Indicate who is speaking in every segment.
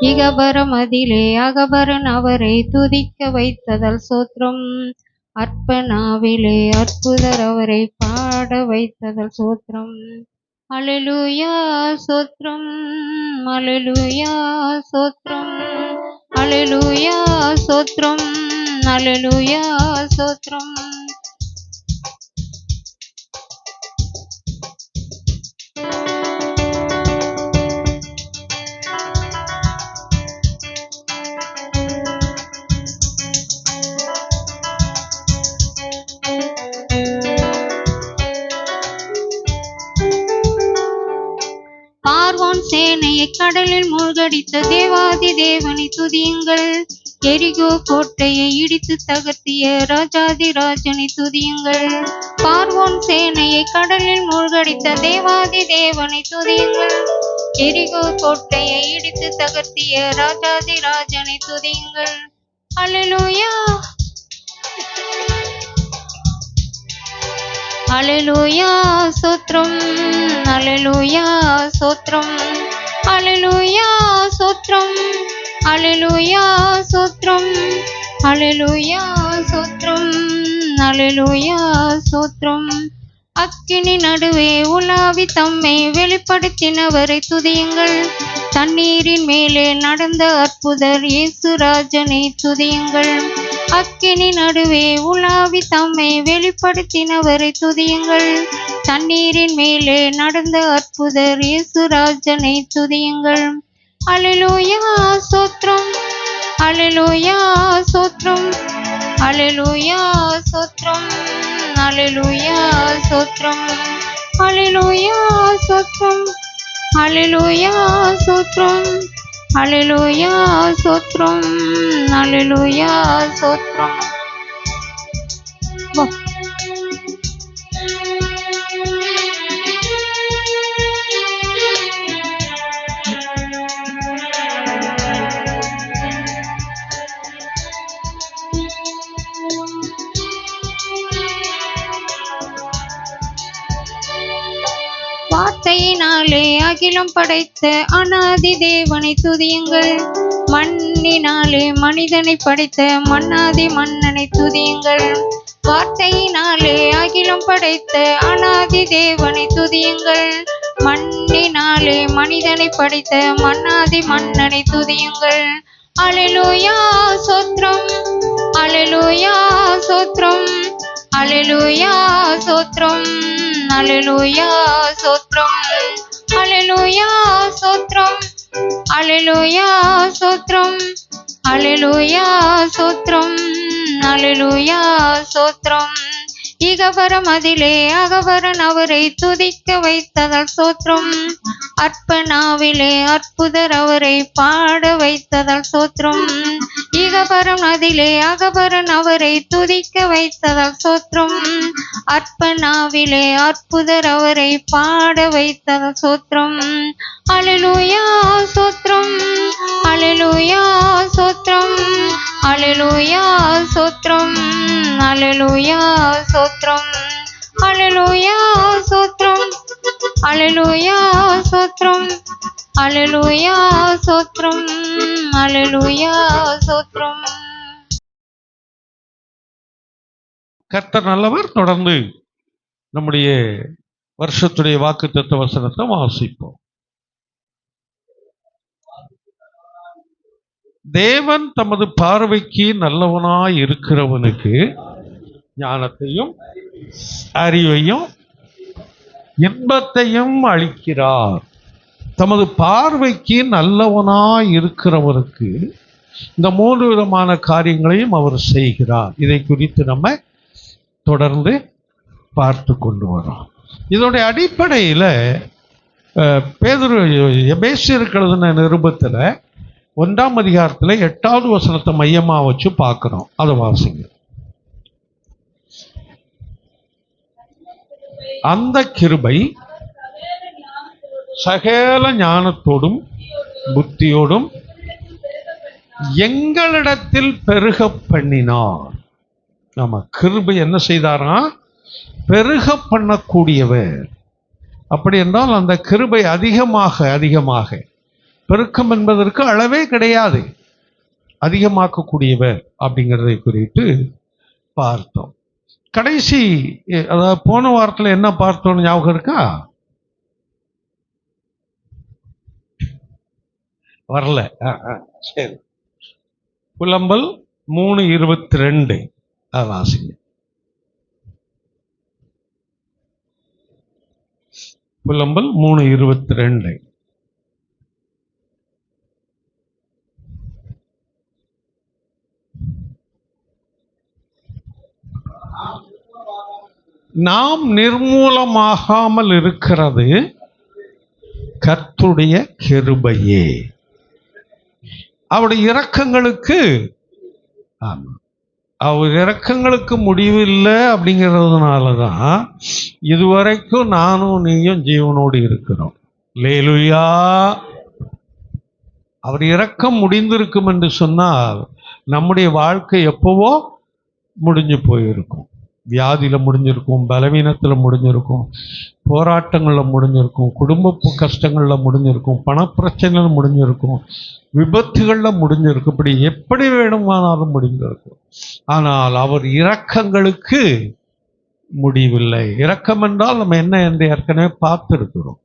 Speaker 1: இகபரமதிலே அகபரன் அவரை துதிக்க வைத்ததால் சோத்திரம். அற்பனாவிலே அற்புதர் அவரை பாட வைத்ததால் சோத்திரம். அல்லேலூயா சோத்திரம், அல்லேலூயா சோத்திரம், அல்லேலூயா சோத்திரம், அல்லேலூயா சோத்திரம். பார்வோன் சேனையை கடலில் மூழ்கடித்த தேவாதி தேவனை துதியுங்கள். எரிகோ கோட்டையை இடித்து தகர்த்திய ராஜாதி ராஜனை துதியுங்கள். பார்வோன் சேனையை கடலில் மூழ்கடித்த தேவாதி தேவனை துதியுங்கள். எரிகோ கோட்டையை இடித்து தகர்த்திய ராஜாதி ராஜனை துதியுங்கள். அல்லேலூயா அல்லேலூயா சோத்திரம், அல்லேலூயா சோத்திரம், அல்லேலூயா சோத்திரம், அல்லேலூயா சோத்திரம், அல்லேலூயா சோத்திரம், அல்லேலூயா சோத்திரம். அக்கினி நடுவே உலாவி தம்மை வெளிப்படுத்தினவரை துதியுங்கள். தண்ணீரின் மேலே நடந்த அற்புதர் இயேசுராஜனை துதியுங்கள். அக்கினி நடுவே உலாவி தம்மை வெளிப்படுத்தினவரை துதியுங்கள். தண்ணீரின் மேலே நடந்த அற்புதர் இயேசுராஜனை துதியுங்கள். அல்லேலூயா சோத்திரம், அல்லேலூயா சோத்திரம், அல்லேலூயா சோத்திரம், அல்லேலூயா சோத்திரம், அல்லேலூயா சோத்திரம், அல்லேலூயா சோத்திரம், அல்லேலூயா சோத்திரம், அல்லேலூயா சோத்திரம். வார்த்தையினாலே அகிலம் படைத்த அநாதி தேவனை துதியுங்கள். மண்ணினாலே மனிதனை படைத்த மன்னாதி மன்னனை துதியுங்கள். வார்த்தையினாலே அகிலம் படைத்த அநாதி தேவனை துதியுங்கள். மண்ணினாலே மனிதனை படைத்த மன்னாதி மன்னனை துதியுங்கள். அல்லேலூயா சோத்திரம், அல்லேலூயா சோத்திரம், அல்லேலூயா சோத்திரம், அல்லேலூயா சோத்திரம், அல்லேலூயா சோத்திரம், அல்லேலூயா சோத்திரம், அல்லேலூயா சோத்திரம், அல்லேலூயா சோத்திரம். இகபரமதிலே அகபரன் அவரை துதிக்க வைத்ததால் சோத்திரம். அற்பனாவிலே அற்புதர் அவரை பாட வைத்ததால் சோத்திரம். இகபரமதிலே அகபரன் அவரை துதிக்க வைத்ததால் சோத்திரம். அற்பனாவிலே அற்புதர் அவரை பாட வைத்ததால் சோத்திரம். அல்லேலூயா சோத்திரம், அல்லேலூயா சோத்திரம், அல்லேலூயா சோத்திரம், அல்லேலூயா சோத்திரம், அல்லேலூயா சோத்திரம், அல்லேலூயா சோத்திரம், அல்லேலூயா சோத்திரம், அல்லேலூயா சோத்திரம்.
Speaker 2: கர்த்தர் நல்லவர். தொடர்ந்து நம்முடைய வருஷத்துடைய வாக்குத்தத்த வசனத்தை வாசிப்போம். தேவன் தமது பார்வைக்கு நல்லவனாய் இருக்கிறவனுக்கு ஞானத்தையும் அறிவையும் இன்பத்தையும் அளிக்கிறார். தமது பார்வைக்கு நல்லவனாய் இருக்கிறவருக்கு இந்த 3 விதமான காரியங்களையும் அவர் செய்கிறார். இதை குறித்து நம்ம தொடர்ந்து பார்த்து கொண்டு வரோம். இதனுடைய அடிப்படையில் பேதுரு எபேசியருக்கு எழுதின நிருபத்தில் 1ஆம் அதிகாரத்தில் 8வது வசனத்தை மையமாக வச்சு பார்க்குறோம். அதை வாசிங்க. அந்த கிருபை சகல ஞானத்தோடும் புத்தியோடும் எங்களிடத்தில் பெருக பண்ணினார். ஆமா, கிருபை என்ன செய்தாரா? பெருக பண்ணக்கூடியவர். அப்படி என்றால் அந்த கிருபை அதிகமாக அதிகமாக பெருக்கம் என்பதற்கு அளவே கிடையாது, அதிகமாக்கக்கூடியவர் அப்படிங்கிறதை குறித்து பார்த்தோம். கடைசி, அதாவது போன வாரத்தில் என்ன பார்த்தோம்னு ஞாபகம் இருக்கா? வரல. சரி, புலம்பல் 3:22 வாசிங்க. புலம்பல் 3:22. நாம் நிர்மூலமாகாமல் இருக்கிறது கர்த்தருடைய கிருபையே. அவருடைய இரக்கங்களுக்கு, அவர் இரக்கங்களுக்கு முடிவில்லை. அப்படிங்கிறதுனால தான் இதுவரைக்கும் நானும் நீயும் ஜீவனோடு இருக்கிறோம். அல்லேலூயா. அவர் இரக்கம் முடிந்திருக்கும் என்று சொன்னால் நம்முடைய வாழ்க்கை எப்பவோ முடிஞ்சு போயிருக்கும். வியாதியில் முடிஞ்சிருக்கும், பலவீனத்தில் முடிஞ்சிருக்கும், போராட்டங்களில் முடிஞ்சிருக்கும், குடும்ப கஷ்டங்களில் முடிஞ்சிருக்கும், பணப்பிரச்சனையில் முடிஞ்சிருக்கும், விபத்துகளில் முடிஞ்சிருக்கும். இப்படி எப்படி வேணுமானாலும் முடிஞ்சிருக்கும். ஆனால் அவர் இரக்கங்களுக்கு முடிவில்லை. இரக்கம் என்றால் நம்ம என்ன என்று ஏற்கனவே பார்த்திருக்கிறோம்.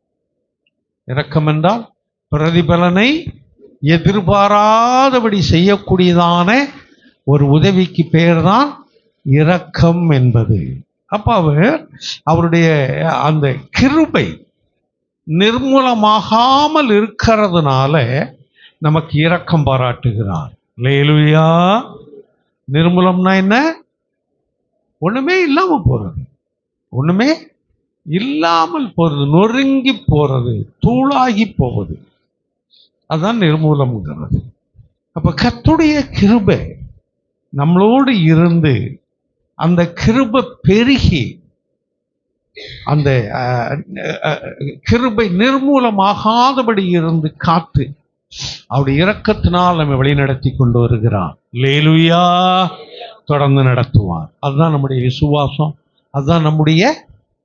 Speaker 2: இரக்கம் என்றால் பிரதிபலனை எதிர்பாராதபடி செய்யக்கூடியதான ஒரு உதவிக்கு பெயர் தான் இரக்கம் என்பது. அப்ப அவருடைய அந்த கிருபை நிர்மூலமாகாமல் இருக்கிறதுனால நமக்கு இரக்கம் பாராட்டுகிறார். அல்லேலூயா. நிர்மூலம்னா என்ன? ஒண்ணுமே இல்லாம போறது, ஒண்ணுமே இல்லாமல் போறது, நொறுங்கி போறது, தூளாகி போவது, அதுதான் நிர்மூலம்ங்கிறது. அப்ப கர்த்தருடைய கிருபை நம்மளோடு இருந்து அந்த கிருபை பெருகி அந்த கிருபை நிர்மூலமாகாதபடி இருந்து காத்து அவருடைய இரக்கத்தினால் நம்ம வழிநடத்தி கொண்டு வருகிறார். அல்லேலூயா. தொடர்ந்து நடத்துவார். அதுதான் நம்முடைய விசுவாசம், அதுதான் நம்முடைய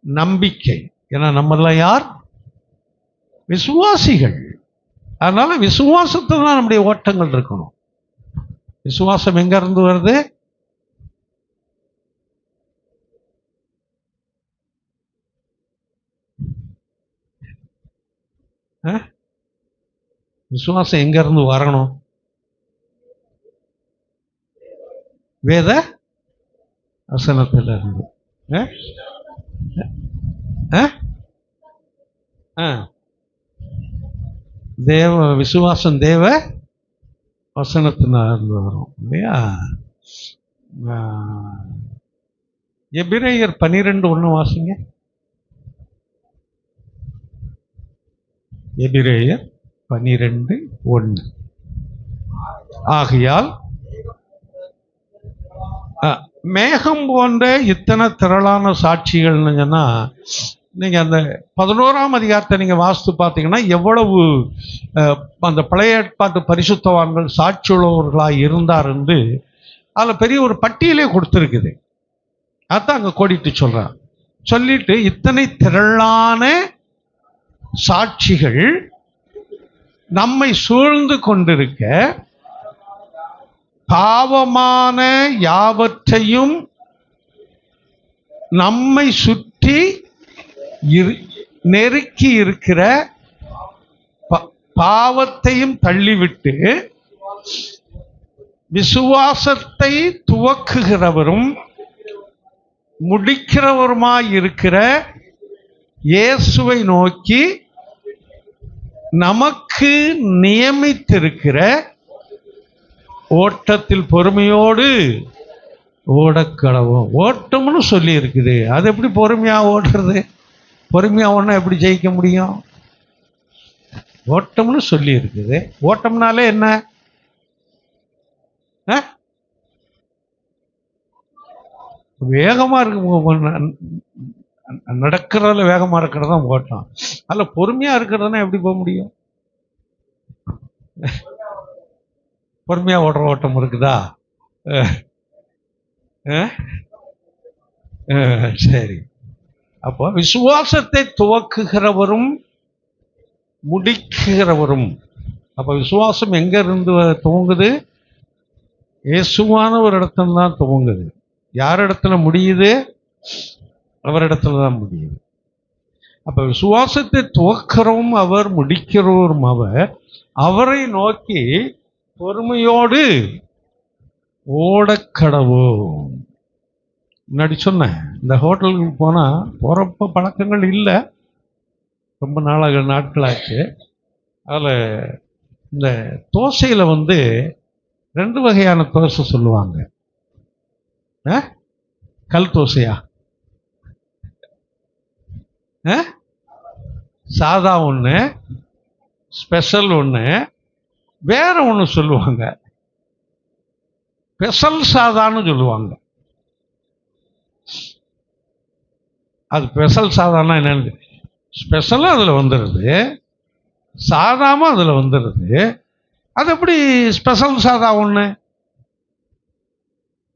Speaker 2: நம்பிக்கை. ஏன்னா நம்மெல்லாம் யார்? விசுவாசிகள். அதனால விசுவாசத்தை தான் நம்முடைய ஓட்டங்கள் இருக்கணும். விசுவாசம் எங்க இருந்து வருது? விசுவாசம் எங்க இருந்து வரணும்? வேத வசனத்துல இருந்து. தேவ விசுவாசம் தேவ வசனத்திலிருந்து வரும் இல்லையா? எபிரேயர் 12:1 வாசிங்க. எபிரேயர் 12:1. ஆகையால் மேகம் போன்ற இத்தனை திரளான சாட்சிகள்னு சொன்னா, நீங்க அந்த 11ஆம் அதிகாரத்தை நீங்க வாசித்து பார்த்தீங்கன்னா எவ்வளவு அந்த பழைய ஏற்பாட்டு பரிசுத்தவான்கள் சாட்சியுள்ளவர்களாக இருந்தார் என்று அதில் பெரிய ஒரு பட்டியலே கொடுத்துருக்குது. அதான் அங்கே கோடிட்டு சொல்றார். சொல்லிட்டு இத்தனை திரளான சாட்சிகள் நம்மை சூழ்ந்து கொண்டிருக்க பாவமான யாவற்றையும் நம்மை சுற்றி நெருக்கி இருக்கிற பாவத்தையும் தள்ளிவிட்டு விசுவாசத்தை துவக்குகிறவரும் முடிக்கிறவருமாய் இருக்கிற இயேசுவை நோக்கி நமக்கு நியமித்திருக்கிற ஓட்டத்தில் பொறுமையோடு ஓடக்கடவும். ஓட்டம்னு சொல்லி இருக்குது. அது எப்படி பொறுமையா ஓடுறது? பொறுமையா ஓடனா எப்படி ஜெயிக்க முடியும்? ஓட்டம்னு சொல்லி இருக்குது. ஓட்டம்னாலே என்ன? வேகமா இருக்கு, நடக்கிறதுல வேகமா இருக்கிறது தான் ஓட்டம். அதுல பொறுமையா இருக்கிறதுனா எப்படி போக முடியும்? பொறுமையா ஓடுற ஓட்டம் இருக்குதா? சரி. அப்போ விசுவாசத்தை துவக்குகிறவரும் முடிக்கிறவரும் அப்ப விசுவாசம் எங்க இருந்து துவங்குது? இயேசுவான ஒரு இடத்துல தான் துவங்குது. யார் இடத்துல முடியுது? அவரிடத்துல தான் முடியுது. அப்ப விசுவாசத்தை துவக்கிறோம் அவர், முடிக்கிறோரும் அவர். அவரை நோக்கி பொறுமையோடு ஓடக்கடவோம். முன்னாடி சொன்னேன், இந்த ஹோட்டலுக்கு போனா போறப்ப பழக்கங்கள் இல்லை, ரொம்ப நாட்களாச்சு. அதில் இந்த தோசையில் வந்து 2 வகையான தோசை சொல்லுவாங்க. கல் தோசையா, சாதா ஒன்று, ஸ்பெஷல் ஒன்று, வேற ஒன்று சொல்லுவாங்க, ஸ்பெஷல் சாதான்னு சொல்லுவாங்க. அது ஸ்பெஷல் சாதானா என்னன்னு, ஸ்பெஷலும் அதில் வந்துடுது, சாதாவும் அதில் வந்துடுது. அது எப்படி ஸ்பெஷல் சாதா ஒன்று?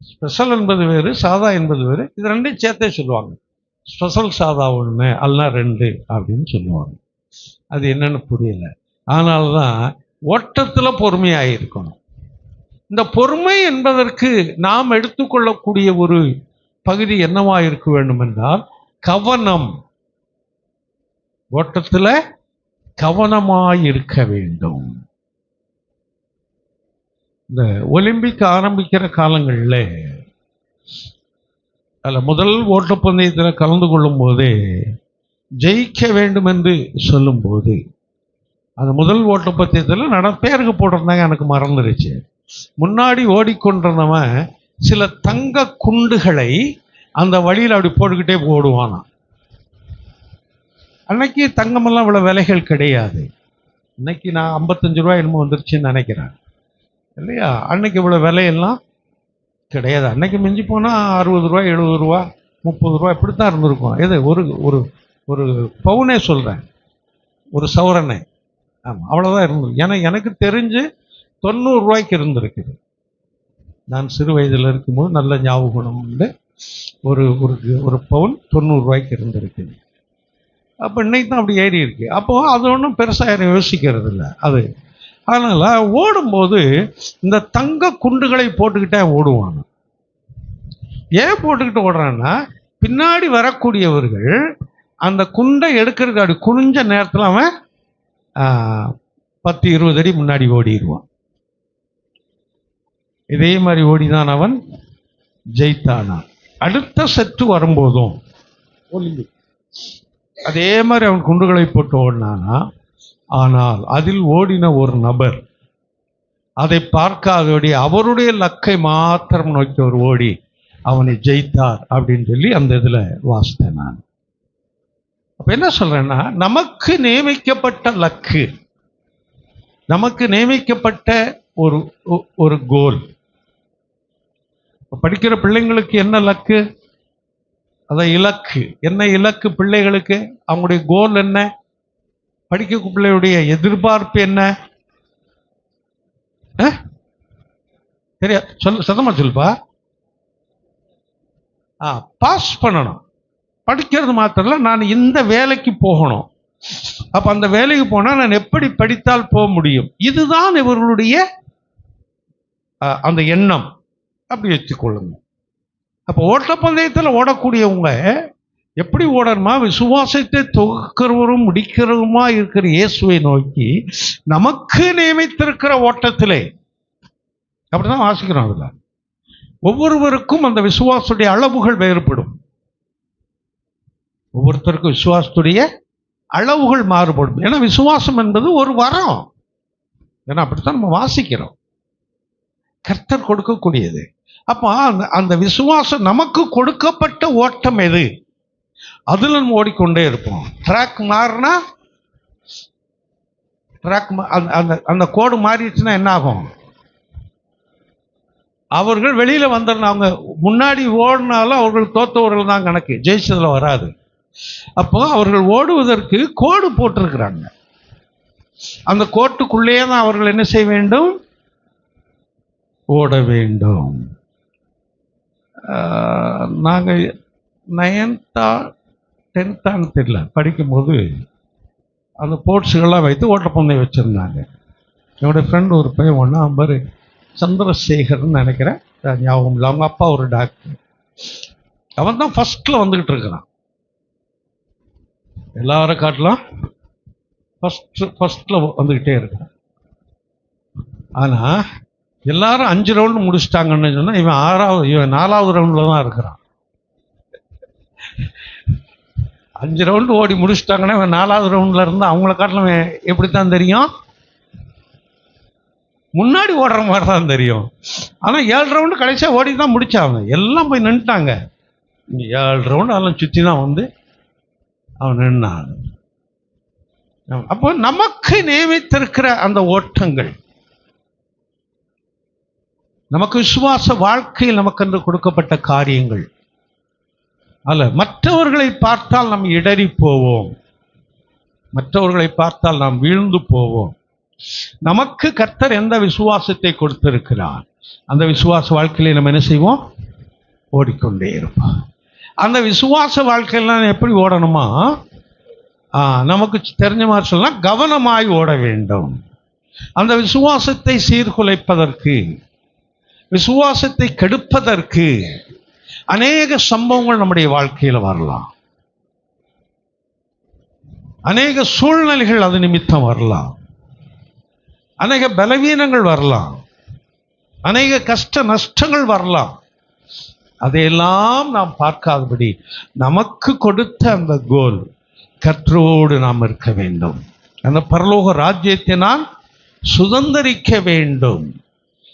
Speaker 2: ஸ்பெஷல் என்பது வேறு, சாதா என்பது வேறு. இது ரெண்டையும் சேர்த்தே சொல்லுவாங்க. ஸ்பெஷல் சாதா ஒன்று அல்லனா 2 அப்படின்னு சொல்லுவாங்க. அது என்னன்னு புரியல. அதனால தான் ஓட்டத்தில் பொறுமையாக இருக்கணும். இந்த பொறுமை என்பதற்கு நாம் எடுத்துக்கொள்ளக்கூடிய ஒரு பகுதி என்னவா இருக்க வேண்டும் என்றால் கவனம். ஓட்டத்தில் கவனமாய் இருக்க வேண்டும். இந்த ஒலிம்பிக் ஆரம்பிக்கிற காலங்களில் அதில் முதல் ஓட்டப்பந்தயத்தில் கலந்து கொள்ளும் போதே ஜெயிக்க வேண்டும் என்று சொல்லும்போது, அந்த முதல் ஓட்டப்பந்தயத்தில் பேருக்கு போட்டிருந்தாங்க, எனக்கு மறந்துருச்சு. முன்னாடி ஓடிக்கொண்டிருந்தவன் சில தங்க குண்டுகளை அந்த வழியில் அப்படி போட்டுக்கிட்டே ஓடுவானா. அன்னைக்கு தங்கமெல்லாம் இவ்வளோ விலைகள் கிடையாது. இன்னைக்கு நான் 55 ரூபாய் என்னமோ வந்துருச்சுன்னு நினைக்கிறேன், இல்லையா? அன்னைக்கு இவ்வளோ விலையெல்லாம் கிடையாது. அன்னைக்கு மிஞ்சி போனால் 60 ரூபா, 70 ரூபா, 30 ரூபா இப்படித்தான் இருந்திருக்கும். எது ஒரு ஒரு ஒரு பவுனே சொல்கிறேன், ஒரு சவரனை. ஆமாம், அவ்வளோதான் இருந்தது. ஏன்னா எனக்கு தெரிஞ்சு 90 ரூபாய்க்கு இருந்திருக்குது. நான் சிறு வயதில் இருக்கும்போது நல்ல ஞாபகம் உண்டு. ஒரு ஒரு பவுன் 90 ரூபாய்க்கு இருந்திருக்குது. அப்போ இன்னைக்கு தான் அப்படி ஏறி இருக்கு. அப்போது அது ஒன்றும் பெருசாக யாரும் யோசிக்கிறது இல்லை அது. அதனால் ஓடும்போது இந்த தங்க குண்டுகளை போட்டுக்கிட்டே ஓடுவாங்க. ஏன் போட்டுக்கிட்டு ஓடுறான்னா, பின்னாடி வரக்கூடியவர்கள் அந்த குண்டை எடுக்கிறதுக்கு அப்படி குனிஞ்ச நேரத்தில் அவன் 10-20 அடி முன்னாடி ஓடிடுவான். இதே மாதிரி ஓடிதான் அவன் ஜெயித்தானான். அடுத்த செட்டு வரும்போதும் அதே மாதிரி அவன் குண்டுகளை போட்டு ஓடினானா. ஆனால் அதில் ஓடின ஒரு நபர் அதை பார்க்காதபடி அவருடைய லக்கை மாத்திரம் நோக்கி ஒரு ஓடி அவனை ஜெயித்தார் அப்படின்னு சொல்லி அந்த இதில் வாசித்தேன் நான். அப்ப என்ன சொல்றேன்னா, நமக்கு நியமிக்கப்பட்ட லக்கு, நமக்கு நியமிக்கப்பட்ட ஒரு கோல். படிக்கிற பிள்ளைங்களுக்கு என்ன லக்கு? அதான் இலக்கு. என்ன இலக்கு பிள்ளைகளுக்கு? அவங்களுடைய கோல் என்ன? படிக்க பிள்ளையுடைய எதிர்பார்ப்பு என்ன? சரியா சத்தமா சொல்லுப்பா. பாஸ் பண்ணணும். படிக்கிறது மாத்திரம் இல்லை, நான் இந்த வேலைக்கு போகணும். அப்ப அந்த வேலைக்கு போனா நான் எப்படி படித்தால் போக முடியும்? இதுதான் இவர்களுடைய அந்த எண்ணம். அப்படி வச்சுக்கொள்ளுங்க. அப்போ ஓட்டப்பந்தயத்தில் ஓடக்கூடியவங்க எப்படி ஓடணுமா? விசுவாசத்தை தொகுக்கிறவரும் முடிக்கிறவருமா இருக்கிற இயேசுவை நோக்கி நமக்கு நியமித்திருக்கிற ஓட்டத்திலே. அப்படிதான் வாசிக்கிறோம். அதுல ஒவ்வொருவருக்கும் அந்த விசுவாசத்துடைய அளவுகள் வேறுபடும். ஒவ்வொருத்தருக்கும் விசுவாசத்துடைய அளவுகள் மாறுபடும். ஏன்னா விசுவாசம் என்பது ஒரு வரம். ஏன்னா அப்படித்தான் நம்ம வாசிக்கிறோம், கர்த்தர் கொடுக்கக்கூடியது. அப்போ அந்த விசுவாசம் நமக்கு கொடுக்கப்பட்ட ஓட்டம் எது, அதுல நம்ம ஓடிக்கொண்டே இருப்போம். ட்ராக் மாறினா, ட்ராக் அந்த கோடு மாறிடுச்சுன்னா என்ன ஆகும்? அவர்கள் வெளியில வந்துடணும். அவங்க முன்னாடி ஓடினாலும் அவர்கள் தோத்தவர்கள் தான் கணக்கு, ஜெயிச்சதுல வராது. அப்போ அவர்கள் ஓடுவதற்கு கோடு போட்டிருக்கிறாங்க. அந்த கோட்டுக்குள்ளேயே தான் அவர்கள் என்ன செய்ய வேண்டும்? ஓட வேண்டும். நாங்கள் 9th 10th தெரியல படிக்கும்போது அந்த போர்ட்ஸுகள்லாம் வைத்து ஓட்டப்பந்தயம் வச்சுருந்தாங்க. என்னோட ஃப்ரெண்ட் ஒரு பையன் ஒன்றா பாரு, சந்திரசேகர்னு நினைக்கிறேன், ஞாபகம் இல்லை. அவங்க அப்பா ஒரு டாக்டர். அவன் தான் ஃபர்ஸ்ட்ல வந்துகிட்டு இருக்கிறான். எல்லாரும் காட்டலாம் ஃபர்ஸ்ட்ல வந்துகிட்டே இருக்கிறான். ஆனா எல்லாரும் 5 ரவுண்டு முடிச்சிட்டாங்கன்னு சொன்னா இவன் 4வது ரவுண்ட்ல தான் இருக்கிறான். 5 ரவுண்டு ஓடி முடிச்சிட்டாங்கன்னா இவன் 4வது ரவுண்ட்ல இருந்தா அவங்கள காட்டலாம் எப்படித்தான் தெரியும், முன்னாடி ஓடுற மாதிரி தான் தெரியும். ஆனா 7 ரவுண்டு கடைசியா ஓடி தான் முடிச்சாங்க. எல்லாம் போய் நின்றுட்டாங்க. 7 ரவுண்டு அதெல்லாம் சுற்றி தான் வந்து அவன் நின்னான். அப்போ நமக்கு நியமித்திருக்கிற அந்த ஓட்டங்கள், நமக்கு விசுவாச வாழ்க்கையில் நமக்கென்று கொடுக்கப்பட்ட காரியங்கள் அல்ல. மற்றவர்களை பார்த்தால் நாம் இடறி போவோம், மற்றவர்களை பார்த்தால் நாம் வீழ்ந்து போவோம். நமக்கு கர்த்தர் எந்த விசுவாசத்தை கொடுத்திருக்கிறார், அந்த விசுவாச வாழ்க்கையில நம்ம என்ன செய்வோம், ஓடிக்கொண்டே இருப்போம். அந்த விசுவாச வாழ்க்கையெல்லாம் எப்படி ஓடணுமா, நமக்கு தெரிஞ்ச மாதிரி சொல்லலாம், கவனமாய் ஓட வேண்டும். அந்த விசுவாசத்தை சீர்குலைப்பதற்கு, விசுவாசத்தை கெடுப்பதற்கு அநேக சம்பவங்கள் நம்முடைய வாழ்க்கையில் வரலாம். அநேக சூழ்நிலைகள் அது நிமித்தம் வரலாம். அநேக பலவீனங்கள் வரலாம். அநேக கஷ்ட நஷ்டங்கள் வரலாம். அதையெல்லாம் நாம் பார்க்காதபடி நமக்கு கொடுத்த அந்த கோல், கர்த்தரோடு நாம் இருக்க வேண்டும். அந்த பரலோக ராஜ்யத்தை நான் சுதந்தரிக்க வேண்டும்.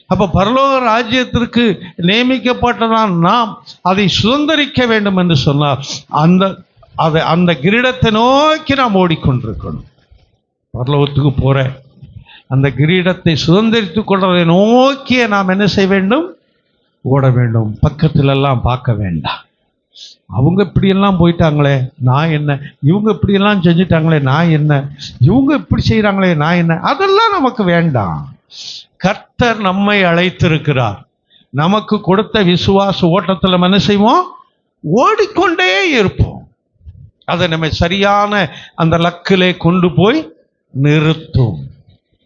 Speaker 2: அப்ப பரலோக ராஜ்யத்திற்கு நியமிக்கப்பட்டதான் நாம் அதை சுதந்தரிக்க வேண்டும் என்று சொன்னார். அந்த கிரீடத்தை நோக்கி நாம் ஓடிக்கொண்டிருக்கணும். பரலோகத்துக்கு போற அந்த கிரீடத்தை சுதந்திரித்துக் கொள்வதை நோக்கிய நாம் என்ன செய்ய வேண்டும், ஓட வேண்டும். பக்கத்திலெல்லாம் பார்க்க வேண்டாம். அவங்க இப்படியெல்லாம் போயிட்டாங்களே நான் என்ன, இவங்க இப்படியெல்லாம் செஞ்சுட்டாங்களே நான் என்ன, இவங்க இப்படி செய்கிறாங்களே நான் என்ன, அதெல்லாம் நமக்கு வேண்டாம். கர்த்தர் நம்மை அழைத்திருக்கிறார். நமக்கு கொடுத்த விசுவாச ஓட்டத்தில் நம்ம என்ன செய்வோம், ஓடிக்கொண்டே இருப்போம். அதை நம்ம சரியான அந்த லக்கிலே கொண்டு போய் நிறுத்தும்.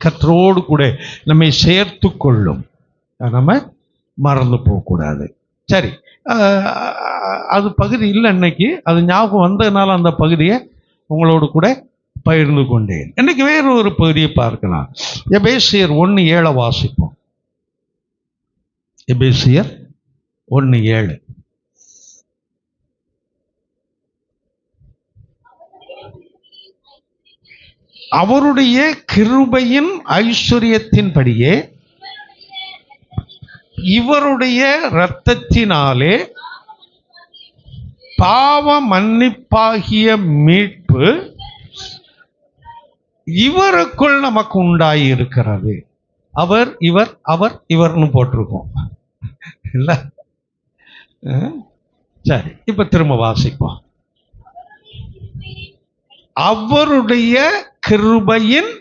Speaker 2: கர்த்தரோடு கூட நம்மை சேர்த்து கொள்ளும். நம்ம மறந்து போகக்கூடாது. சரி, அது பகுதி இல்லை இன்னைக்கு, அது ஞாபகம் வந்ததுனால அந்த பகுதியை உங்களோடு கூட பகிர்ந்து கொண்டேன். இன்னைக்கு வேறு ஒரு பகுதியை பார்க்கலாம். எபேசியர் 1:7 வாசிப்போம். எபேசியர் 1:7. அவருடைய கிருபையின் ஐஸ்வரியத்தின்படியே இவருடைய இரத்தத்தினாலே பாவ மன்னிப்பாகிய மீட்பு இவருக்குள் நமக்கு உண்டாகி இருக்கிறது. அவர் இவர் அவர் இவர்னு போட்டிருக்கோம் இல்ல? சரி, இப்ப திரும்ப வாசிப்போம். அவருடைய கிருபையின்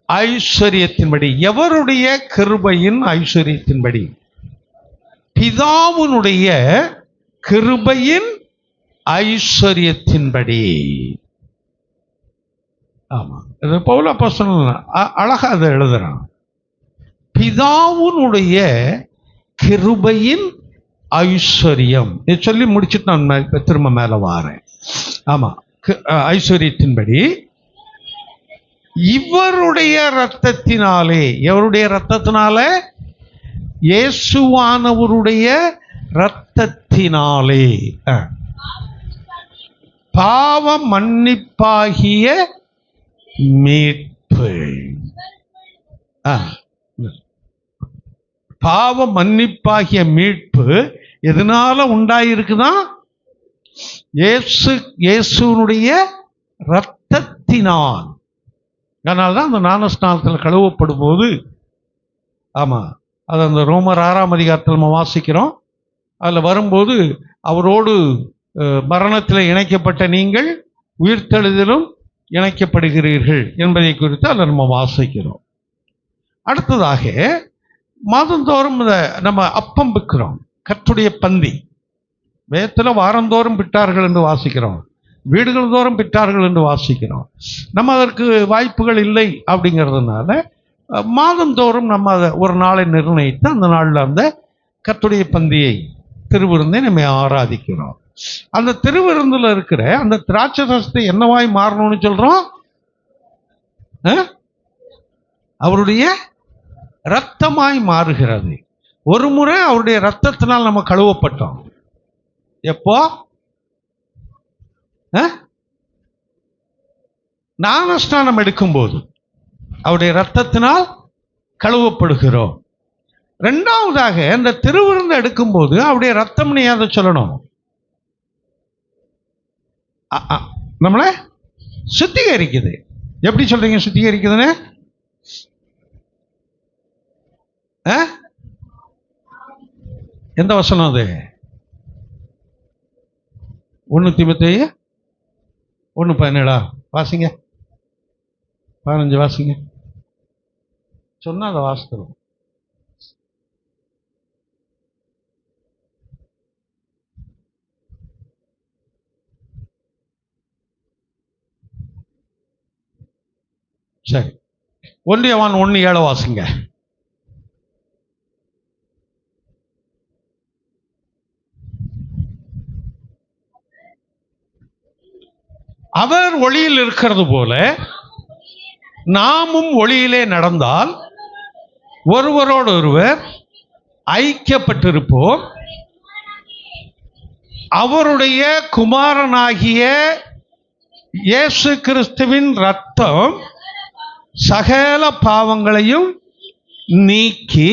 Speaker 2: ஐஸ்வரியத்தின்படி. எவருடைய கிருபையின் ஐஸ்வரியத்தின்படி? பிதாவுனுடைய கிருபையின் ஐஸ்வரியத்தின்படி. ஆமா, இது பவுல் அப்போஸ்தலன் அழகா அதை எழுதுறான். பிதாவுனுடைய கிருபையின் ஐஸ்வர்யம். இதை சொல்லி முடிச்சுட்டு நான் திரும்ப மேல வாரேன். ஆமா, ஐஸ்வர்யத்தின்படி இவருடைய இரத்தத்தினாலே. எவருடைய இரத்தத்தினாலே? இயேசுவானவருடைய இரத்தத்தினாலே பாவ மன்னிப்பாகிய மீட்பு. பாவ மன்னிப்பாகிய மீட்பு எதனால உண்டாயிருக்குதான்? இயேசுனுடைய இரத்தத்தினால். அதனால்தான் அந்த ஞானஸ்நானத்தில் கழுவப்படும் போது, ஆமா, அது அந்த ரோமர் 6ஆம் அதிகாரத்தில் நம்ம வாசிக்கிறோம். அதில் வரும்போது அவரோடு மரணத்தில் இணைக்கப்பட்ட நீங்கள் உயிர்த்தெழுதலும் இணைக்கப்படுகிறீர்கள் என்பதை குறித்து அதில் நம்ம வாசிக்கிறோம். அடுத்ததாக மாதந்தோறும் நம்ம அப்பம் விற்கிறோம். கர்த்தருடைய பந்தி வேதத்தில் வாரந்தோறும் விட்டார்கள் என்று வாசிக்கிறோம். வீடுகள் தோறும் விட்டார்கள் என்று வாசிக்கிறோம். நம்ம அதற்கு வாய்ப்புகள் இல்லை அப்படிங்கிறதுனால மாதந்தோறும் நம்ம அதை ஒரு நாளை நிர்ணயித்து அந்த நாளில் அந்த கர்த்தருடைய பந்தியை திருவிருந்தை நம்ம ஆராதிக்கிறோம். அந்த திருவிருந்தில் இருக்கிற அந்த திராட்சை ரசத்தை என்னவாய் மாறணும்னு சொல்றோம்? அவருடைய இரத்தமாய் மாறுகிறது. ஒரு முறை அவருடைய இரத்தத்தினால் நம்ம கழுவப்பட்டோம். எப்போ? ஞானஸ்நானம் எடுக்கும்போது அவருடைய இரத்தத்தினால் கழுவப்படுகிறோம். ரெண்டாவதாக இந்த திருவிருந்து எடுக்கும்போது அவருடைய ரத்தம் நீ அதை சொல்லணும், நம்மளை சுத்திகரிக்குது. எப்படி சொல்றீங்க சுத்திகரிக்குதுன்னு? எந்த வசனம் அது? 1 தீமோத்தேயு 1:17 வாசிங்க. 15 வாசிங்க. சொன்னா அதை வாசிக்கிறோம். சரி, 1 யோவான் 1:7 வாசிங்க. அவர் ஒளியில் இருக்கிறது போல நாமும் ஒளியிலே நடந்தால் ஒருவரோடு ஒருவர் ஐக்கியப்பட்டிருப்போம். அவருடைய குமாரனாகிய இயேசு கிறிஸ்துவின் இரத்தம் சகல பாவங்களையும் நீக்கி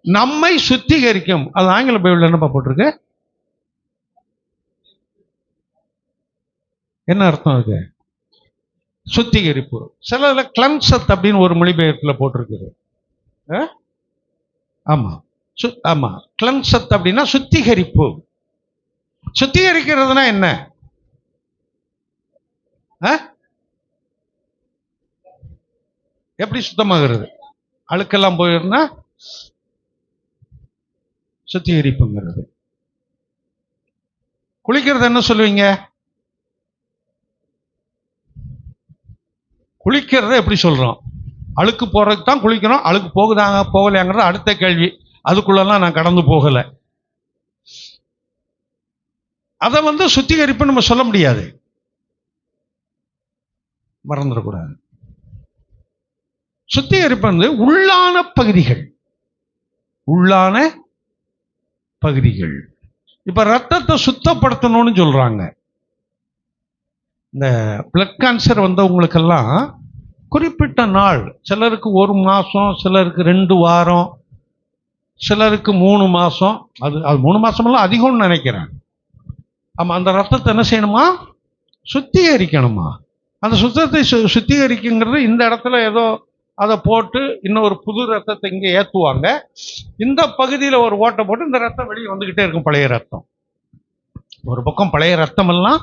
Speaker 2: நம்மை சுத்திகரிக்கும். அது ஆங்கில பைபிள் என்னப்பா போட்டிருக்கு? என்ன அர்த்தம் இருக்கு? சுத்திகரிப்பு. சில கிளன்சத் அப்படின்னு ஒரு மொழிபெயர்ப்பில் போட்டிருக்குது. ஆமா ஆமா, கிளன்சத் அப்படின்னா சுத்திகரிப்பு. சுத்திகரிக்கிறதுனா என்ன? எப்படி சுத்தமாகிறது? அழுக்கெல்லாம் போயிருந்தா சுத்திகரிப்புங்கிறது. குளிக்கிறது என்ன சொல்லுவீங்க? குளிக்கிறத எப்படி சொல்றோம்? அழுக்கு போறதுக்கு தான் குளிக்கிறோம். அழுக்கு போகுதாங்க போகலையாங்கிறது அடுத்த கேள்வி. அதுக்குள்ளெல்லாம் நான் கடந்து போகலை. அதை சுத்திகரிப்பு நம்ம சொல்ல முடியாது, மறந்துடக்கூடாது. சுத்திகரிப்பு உள்ளான பகுதிகள், உள்ளான பகுதிகள். இப்ப ரத்தத்தை சுத்தப்படுத்தணும்னு சொல்றாங்க. இந்த பிளட் கேன்சர் வந்தவங்களுக்கெல்லாம் குறிப்பிட்ட நாள், சிலருக்கு 1 மாசம், சிலருக்கு 2 வாரம், சிலருக்கு 3 மாசம். அது 3 மாசமெல்லாம் அதிகம்னு நினைக்கிறேன். ஆமா, அந்த ரத்தத்தை என்ன செய்யணுமா? சுத்திகரிக்கணுமா? அந்த சுத்தத்தை சுத்திகரிக்குங்கிறது இந்த இடத்துல ஏதோ அதை போட்டு இன்னொரு புது ரத்தத்தை இங்கே ஏற்றுவாங்க. இந்த பகுதியில் ஒரு ஓட்டை போட்டு இந்த ரத்தம் வெளியே வந்துக்கிட்டே இருக்கும். பழைய ரத்தம் ஒரு பக்கம், பழைய ரத்தம் எல்லாம்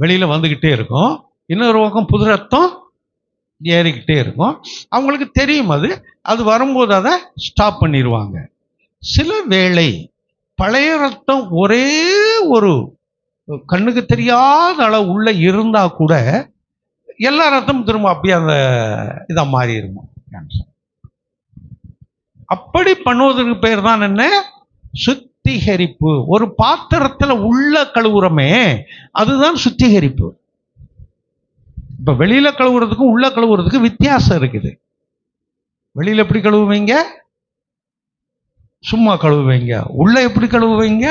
Speaker 2: வெளியில வந்துக்கிட்டே இருக்கும். இன்னொரு பக்கம் புது ரத்தம் ஏறிக்கிட்டே இருக்கும். அவங்களுக்கு தெரியும். அது வரும்போது அதை ஸ்டாப் பண்ணிடுவாங்க. சில வேளை பழைய ரத்தம் ஒரே ஒரு கண்ணுக்கு தெரியாத அளவு உள்ள இருந்தா கூட எல்லா ரத்தமும் திரும்ப அப்படியே அந்த இதை மாறிடுமா கேன்சர். அப்படி பண்ணுவதற்கு பேர் தான் என்ன? சுத்திகரிப்பு. ஒரு பாத்திரத்துல உள்ள கழுவுறமே, அதுதான் சுத்திகரிப்பு. இப்ப வெளியில கழுவுறதுக்கும் உள்ள கழுவுறதுக்கு வித்தியாசம் இருக்குது. வெளியில எப்படி கழுவுவீங்க? சும்மா கழுவுவீங்க. உள்ள எப்படி கழுவுவீங்க?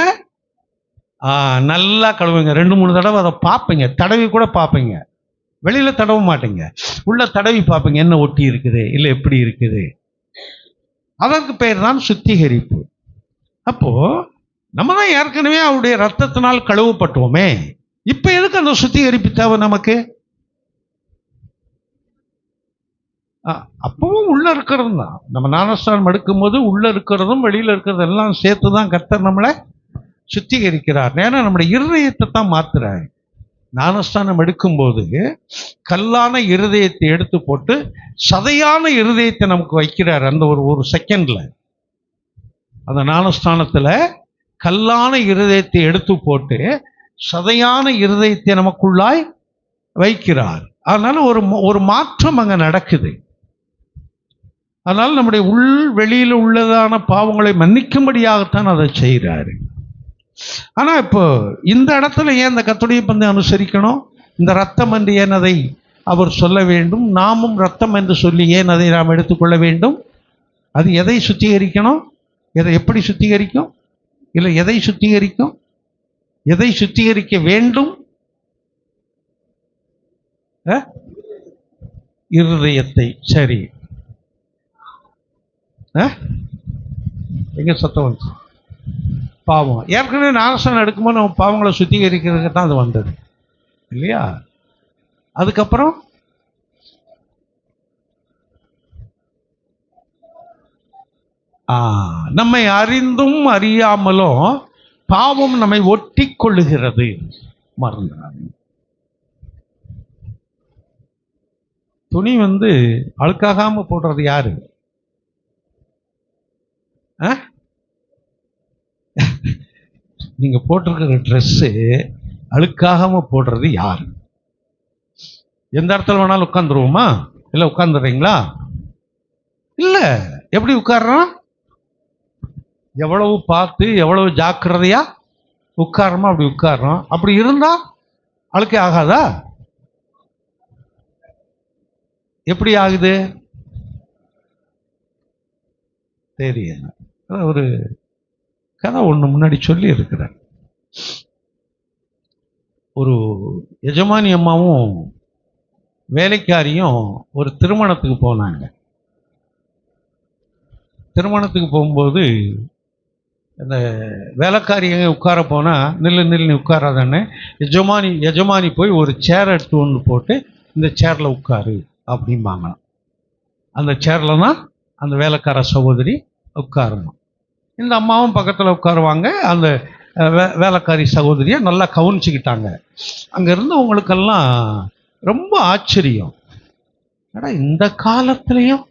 Speaker 2: நல்லா கழுவுங்க. 2-3 தடவை அதை பார்ப்பீங்க, தடவி கூட பார்ப்பீங்க. வெளியில தடவ மாட்டீங்க, உள்ள தடவி பார்ப்பீங்க, என்ன ஒட்டி இருக்குது இல்லை எப்படி இருக்குது. அதற்கு பெயர் தான் சுத்திகரிப்பு. அப்போ நம்ம தான் ஏற்கனவே அவருடைய ரத்தத்தினால் கழுவப்பட்டோமே, இப்ப எதுக்கு அந்த சுத்திகரிப்பு தேவை நமக்கு? அப்பவும் உள்ள இருக்கிறது தான். நம்ம ஞானஸ்நானம் எடுக்கும் போது உள்ள இருக்கிறதும் வெளியில இருக்கிறது எல்லாம் சேர்த்து தான் கர்த்தர் நம்மளை சுத்திகரிக்கிறார். ஏன்னா நம்முடைய இருதயத்தை தான் மாத்துறாரு. ஞானஸ்நானம் எடுக்கும்போது கல்லான இருதயத்தை எடுத்து போட்டு சதையான இருதயத்தை நமக்கு வைக்கிறார். அந்த ஒரு செகண்ட்ல அந்த ஞானஸ்நானத்துல கல்லான இருதயத்தை எடுத்து போட்டு சதையான இருதயத்தை நமக்குள்ளாய் வைக்கிறார். அதனால ஒரு மாற்றம் அங்க நடக்குது. அதனால் நம்முடைய வெளியில் உள்ளதான பாவங்களை மன்னிக்கும்படியாகத்தான் அதை செய்கிறாரு. ஆனால் இப்போ இந்த இடத்துல ஏன் இந்த கர்த்தருடைய பந்தை அனுசரிக்கணும்? இந்த ரத்தம் என்று ஏன் அதை அவர் சொல்ல வேண்டும்? நாமும் ரத்தம் என்று சொல்லி ஏன் அதை நாம் எடுத்துக்கொள்ள வேண்டும்? அது எதை சுத்திகரிக்கணும்? எதை எப்படி சுத்திகரிக்கும்? இல்லை எதை சுத்திகரிக்கும்? எதை சுத்திகரிக்க வேண்டும்? இருதயத்தை. சரி, எங்க சத்தம் வந்து பாவம். ஏற்கனவே ஞானஸ்நானம் எடுக்கும்போது நம்ம பாவங்களை சுத்திகரிக்கிறதுக்கு தான் அது வந்தது இல்லையா? அதுக்கப்புறம் நம்மை அறிந்தும் அறியாமலும் பாவம் நம்மை ஒட்டி கொள்ளுகிறது. மறந்துடாது. துணி அழுக்காகாம போடுறது யாரு? நீங்க போட்டிருக்கிற ட்ரெஸ்ஸு அழுக்காகாம போடுறது யாரு? எந்த இடத்துல வேணாலும் உட்காந்துருவோமா? இல்லை உட்காந்துடுறீங்களா? இல்லை. எப்படி உட்கார்றோம்? எவ்வளவு பார்த்து எவ்வளவு ஜாக்கிரதையா உட்காரமா அப்படி உட்கார்றோம். அப்படி இருந்தா அழுக்கே ஆகாதா? எப்படி ஆகுது தெரியல. ஒரு கதை ஒன்று முன்னாடி சொல்லி இருக்கிறேன். ஒரு எஜமானி அம்மாவும் வேலைக்காரியும் ஒரு திருமணத்துக்கு போனாங்க. திருமணத்துக்கு போகும்போது அந்த வேலைக்காரி எங்கே உட்கார போனால் நில்லு உட்காராதானே எஜமானி போய் ஒரு சேர் எடுத்து ஒன்று போட்டு இந்த சேரில் உட்காரு அப்படிம்பாங்களாம். அந்த சேரில் தான் அந்த வேலைக்கார சகோதரி உட்காரணும். இந்த அம்மாவும் பக்கத்தில் உட்காருவாங்க. அந்த வேலைக்காரி சகோதரியை நல்லா கவனிச்சுக்கிட்டாங்க. அங்கே இருந்தவங்களுக்கெல்லாம் ரொம்ப ஆச்சரியம். ஏடா இந்த காலத்துலேயும்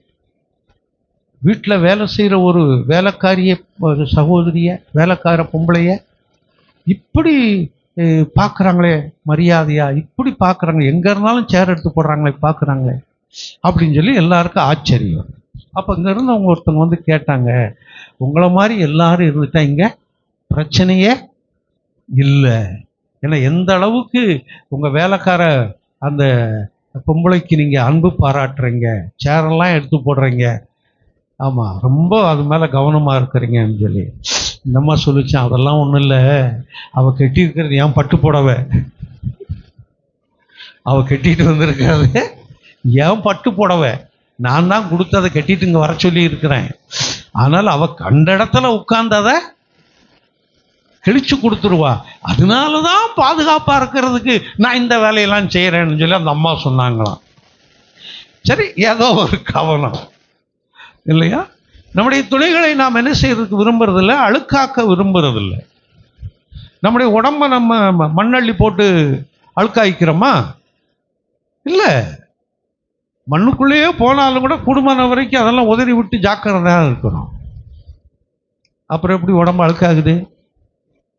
Speaker 2: வீட்டில் வேலை செய்கிற ஒரு வேலைக்காரிய ஒரு சகோதரிய வேலைக்கார பொம்பளைய இப்படி பார்க்குறாங்களே, மரியாதையா இப்படி பார்க்குறாங்க, எங்கே இருந்தாலும் சேர் எடுத்து போடுறாங்களே, பார்க்குறாங்களே அப்படின்னு சொல்லி எல்லாருக்கும் ஆச்சரியம். அப்போ இங்கே இருந்து அவங்க ஒருத்தவங்க கேட்டாங்க, உங்களை மாதிரி எல்லாரும் இருந்துட்டா இங்கே பிரச்சனையே இல்லை. ஏன்னா எந்த அளவுக்கு உங்கள் வேலைக்கார அந்த பொம்பளைக்கு நீங்கள் அன்பு பாராட்டுறீங்க, சேரெல்லாம் எடுத்து போடுறீங்க, ஆமாம் ரொம்ப அது மேலே கவனமாக இருக்கிறீங்கன்னு சொல்லி இந்தம்மா சொல்லிச்சான். அதெல்லாம் ஒன்றும் இல்லை, அவள் கட்டியிருக்கிறது ஏன் பட்டு புடவை, அவள் கட்டிட்டு வந்திருக்கிறது ஏன் பட்டு புடவை, நான் தான் கொடுத்து அதை கட்டிட்டு இங்கே வர சொல்லி இருக்கிறேன். ஆனால் அவள் கண்ட இடத்துல உட்கார்ந்ததை கிழிச்சு கொடுத்துருவா. அதனால தான் பாதுகாப்பாக இருக்கிறதுக்கு நான் இந்த வேலையெல்லாம் செய்கிறேன்னு சொல்லி அந்த அம்மா சொன்னாங்களாம். சரி, ஏதோ ஒரு கவனம் இல்லையா? நம்முடைய துணிகளை நாம் என்ன செய்யறதுக்கு விரும்புறதில்லை, அழுக்காக்க விரும்புறதில்லை. நம்முடைய உடம்பை நம்ம மண்ணள்ளி போட்டு அழுக்காய்க்கிறோமா? இல்லை. மண்ணுக்குள்ளேயே போனாலும் கூட குடும்பம் வரைக்கும் அதெல்லாம் உதறி விட்டு ஜாக்கிரதையாக இருக்கிறோம். அப்புறம் எப்படி உடம்பு அழுக்காகுது?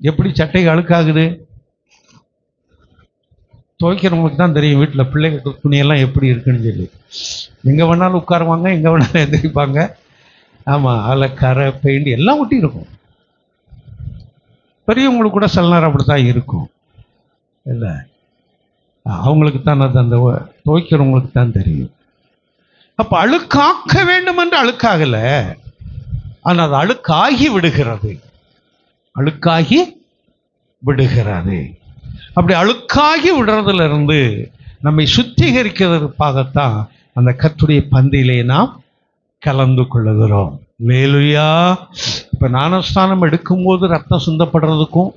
Speaker 2: எப்படி சட்டை அழுக்காகுது? துவைக்கிறவங்களுக்கு தான் தெரியும் வீட்டில் பிள்ளைங்க துணியெல்லாம் எப்படி இருக்குன்னு சொல்லி. எங்கே வேணாலும் உட்காருவாங்க, எங்கே வேணாலும் எந்திரிப்பாங்க. ஆமாம், அதில் கரை பெயிண்ட் எல்லாம் ஒட்டி இருக்கும். பெரியவங்களுக்கு கூட சில நேரம் அப்படி தான் இருக்கும் இல்லை? அவங்களுக்கு தான் அது அந்த துவைக்கிறவங்களுக்கு தான் தெரியும். அப்போ அழுக்காக்க வேண்டும் என்று அழுக்காகலை, ஆனால் அது அழுக்காகி விடுகிறது. அழுக்காகி விடுகிறது. அப்படி அழுக்காகி விடுறதுல இருந்து நம்மை சுத்திகரிக்கிறதுக்காகத்தான் அந்த கர்த்தருடைய பந்தியிலே நாம் கலந்து கொள்ளுகிறோம். அல்லேலூயா. இப்போ ஞானஸ்நானம் எடுக்கும்போது ரத்தம் சிந்தப்படுறதுக்கும்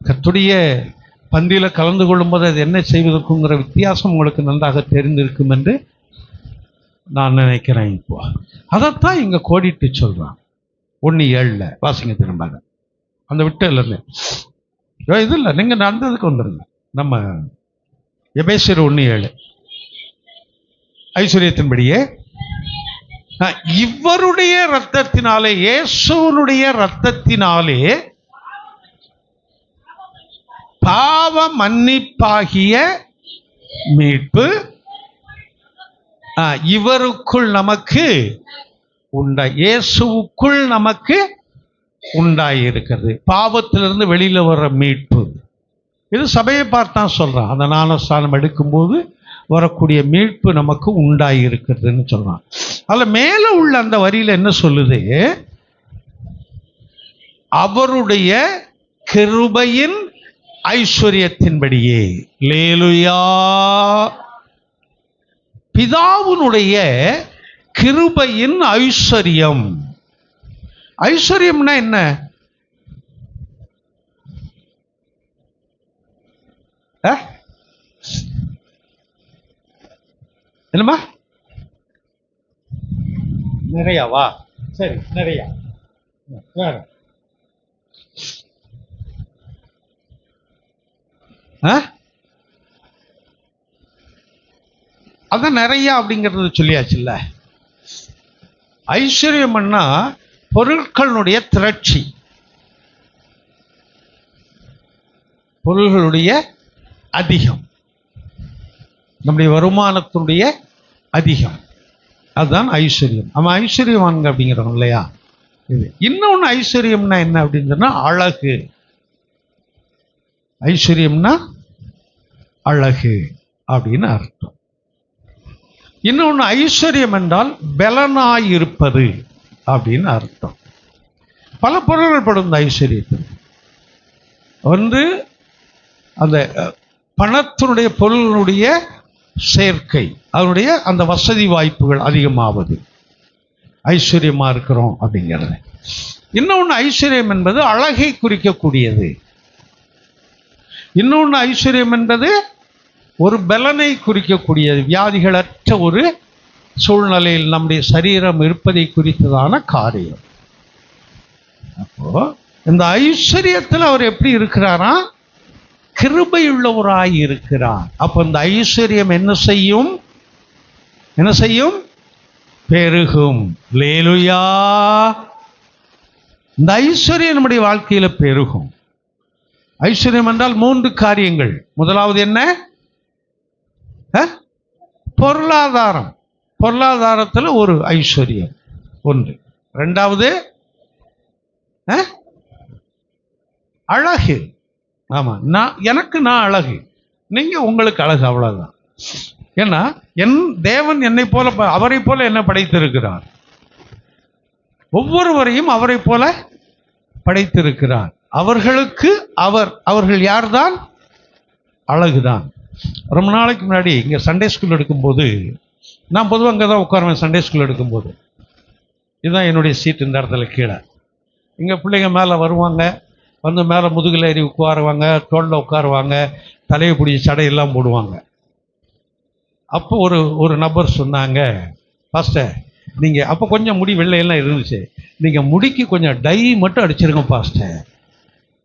Speaker 2: கர்த்தருடைய பந்தியில் கலந்து கொள்ளும்போது அது என்ன செய்வதற்குங்கிற வித்தியாசம் உங்களுக்கு நன்றாக தெரிந்திருக்கும் என்று நான் நினைக்கிறேன். இப்போ அதைத்தான் இங்கே கோடிட்டு சொல்கிறான். 1:7 வாசிங்க திரும்ப. அந்த விட்டு இல்லைன்னு இது இல்லை, நீங்கள் நடந்ததுக்கு வந்துடுங்க. நம்ம எபேசியர் 1:7 ஐஸ்வர்யத்தின்படியே இவருடைய இரத்தத்தினாலே, இயேசுவுடைய இரத்தத்தினாலே பாவ மன்னிப்பாகிய மீட்பு இவருக்குள் நமக்கு இயேசுவுக்குள் நமக்கு உண்டாயிருக்கிறது. பாவத்திலிருந்து வெளியில வர்ற மீட்பு. இது சபையை பார்த்தான் சொல்றான். அந்த ஞானஸ்நானம் எடுக்கும்போது வரக்கூடிய மீட்பு நமக்கு உண்டாயிருக்கிறதுன்னு சொல்றான். அதுல மேல உள்ள அந்த வரியில என்ன சொல்லுது? அவருடைய கிருபையின் ஐஸ்வர்யத்தின்படியே. லேலுயா. பிதாவினுடைய கிருபையின் ஐஸ்வர்யம். ஐஸ்வர்யம்னா என்ன? என்னமா? நிறையாவா? சரி, நிறையா. அதான் நிறைய அப்படிங்கிறது சொல்லியாச்சுல்ல. ஐஸ்வர்யம்னா பொருட்களுடைய திரட்சி, பொருள்களுடைய அதிகம், நம்முடைய வருமானத்தினுடைய அதிகம். அதுதான் ஐஸ்வர்யம். அவன் ஐஸ்வர்யவான்ங்க அப்படிங்கிறோம் இல்லையா? இது இன்னொன்று. ஐஸ்வர்யம்னா என்ன அப்படின்னு சொன்னா அழகு. ஐஸ்வர்யம்னா அழகு அப்படின்னு அர்த்தம். இன்னொன்று ஐஸ்வர்யம் என்றால் பலனாயிருப்பது அப்படின்னு அர்த்தம். பல பொருள்கள் படும் இந்த ஐஸ்வர்யத்தில். ஒன்று அந்த பணத்தினுடைய பொருளுடைய சேர்க்கை, அதனுடைய அந்த வசதி வாய்ப்புகள் அதிகமாவது ஐஸ்வர்யமா இருக்கிறோம் அப்படிங்கிறது. இன்னொன்று ஐஸ்வர்யம் என்பது அழகை குறிக்கக்கூடியது. இன்னொன்று ஐஸ்வர்யம் என்பது ஒரு பலனை குறிக்கக்கூடியது. வியாதிகளற்ற ஒரு சூழ்நிலையில் நம்முடைய சரீரம் இருப்பதை குறித்ததான காரியம். அப்போ இந்த ஐஸ்வர்யத்தில் அவர் எப்படி இருக்கிறாரா? கிருபையுள்ளவராய் இருக்கிறார். அப்போ இந்த ஐஸ்வர்யம் என்ன செய்யும்? என்ன செய்யும்? பெருகும். லேலுயா. இந்த ஐஸ்வர்யம் நம்முடைய வாழ்க்கையில பெருகும். ஐஸ்வர்யம் என்றால் 3 காரியங்கள். முதலாவது என்ன? பொருளாதாரம். பொருளாதாரத்தில் ஒரு ஐஸ்வர்யம் ஒன்று. இரண்டாவது அழகு. ஆமா, நான் அழகு, நீங்க உங்களுக்கு அழகு, அவ்வளவுதான். ஏன்னா என் தேவன் என்னை போல, அவரை போல என்ன படைத்திருக்கிறார். ஒவ்வொருவரையும் அவரை போல படைத்திருக்கிறார். அவர்களுக்கு அவர்கள் யார்தான்? அழகுதான். ரொம்ப நாளைக்கு முன்னாடி இங்கே சண்டே ஸ்கூல் எடுக்கும்போது, நான் பொதுவாக அங்கே தான் உட்காருவேன். சண்டே ஸ்கூல் எடுக்கும்போது இதுதான் என்னுடைய சீட். இந்த இடத்துல கீழே இங்கே பிள்ளைங்க மேலே வருவாங்க, வந்து மேலே முதுகில் ஏறி உட்காருவாங்க, தோளில் உட்காருவாங்க, தலையை பிடிச்சி சடையெல்லாம் போடுவாங்க. அப்போ ஒரு நபர் சொன்னாங்க, பாஸ்டர் நீங்கள் அப்போ கொஞ்சம் முடி வெள்ளையெல்லாம் இருந்துச்சு, நீங்கள் முடிக்கு கொஞ்சம் டை மட்டும் அடிச்சிருங்க பாஸ்டர்,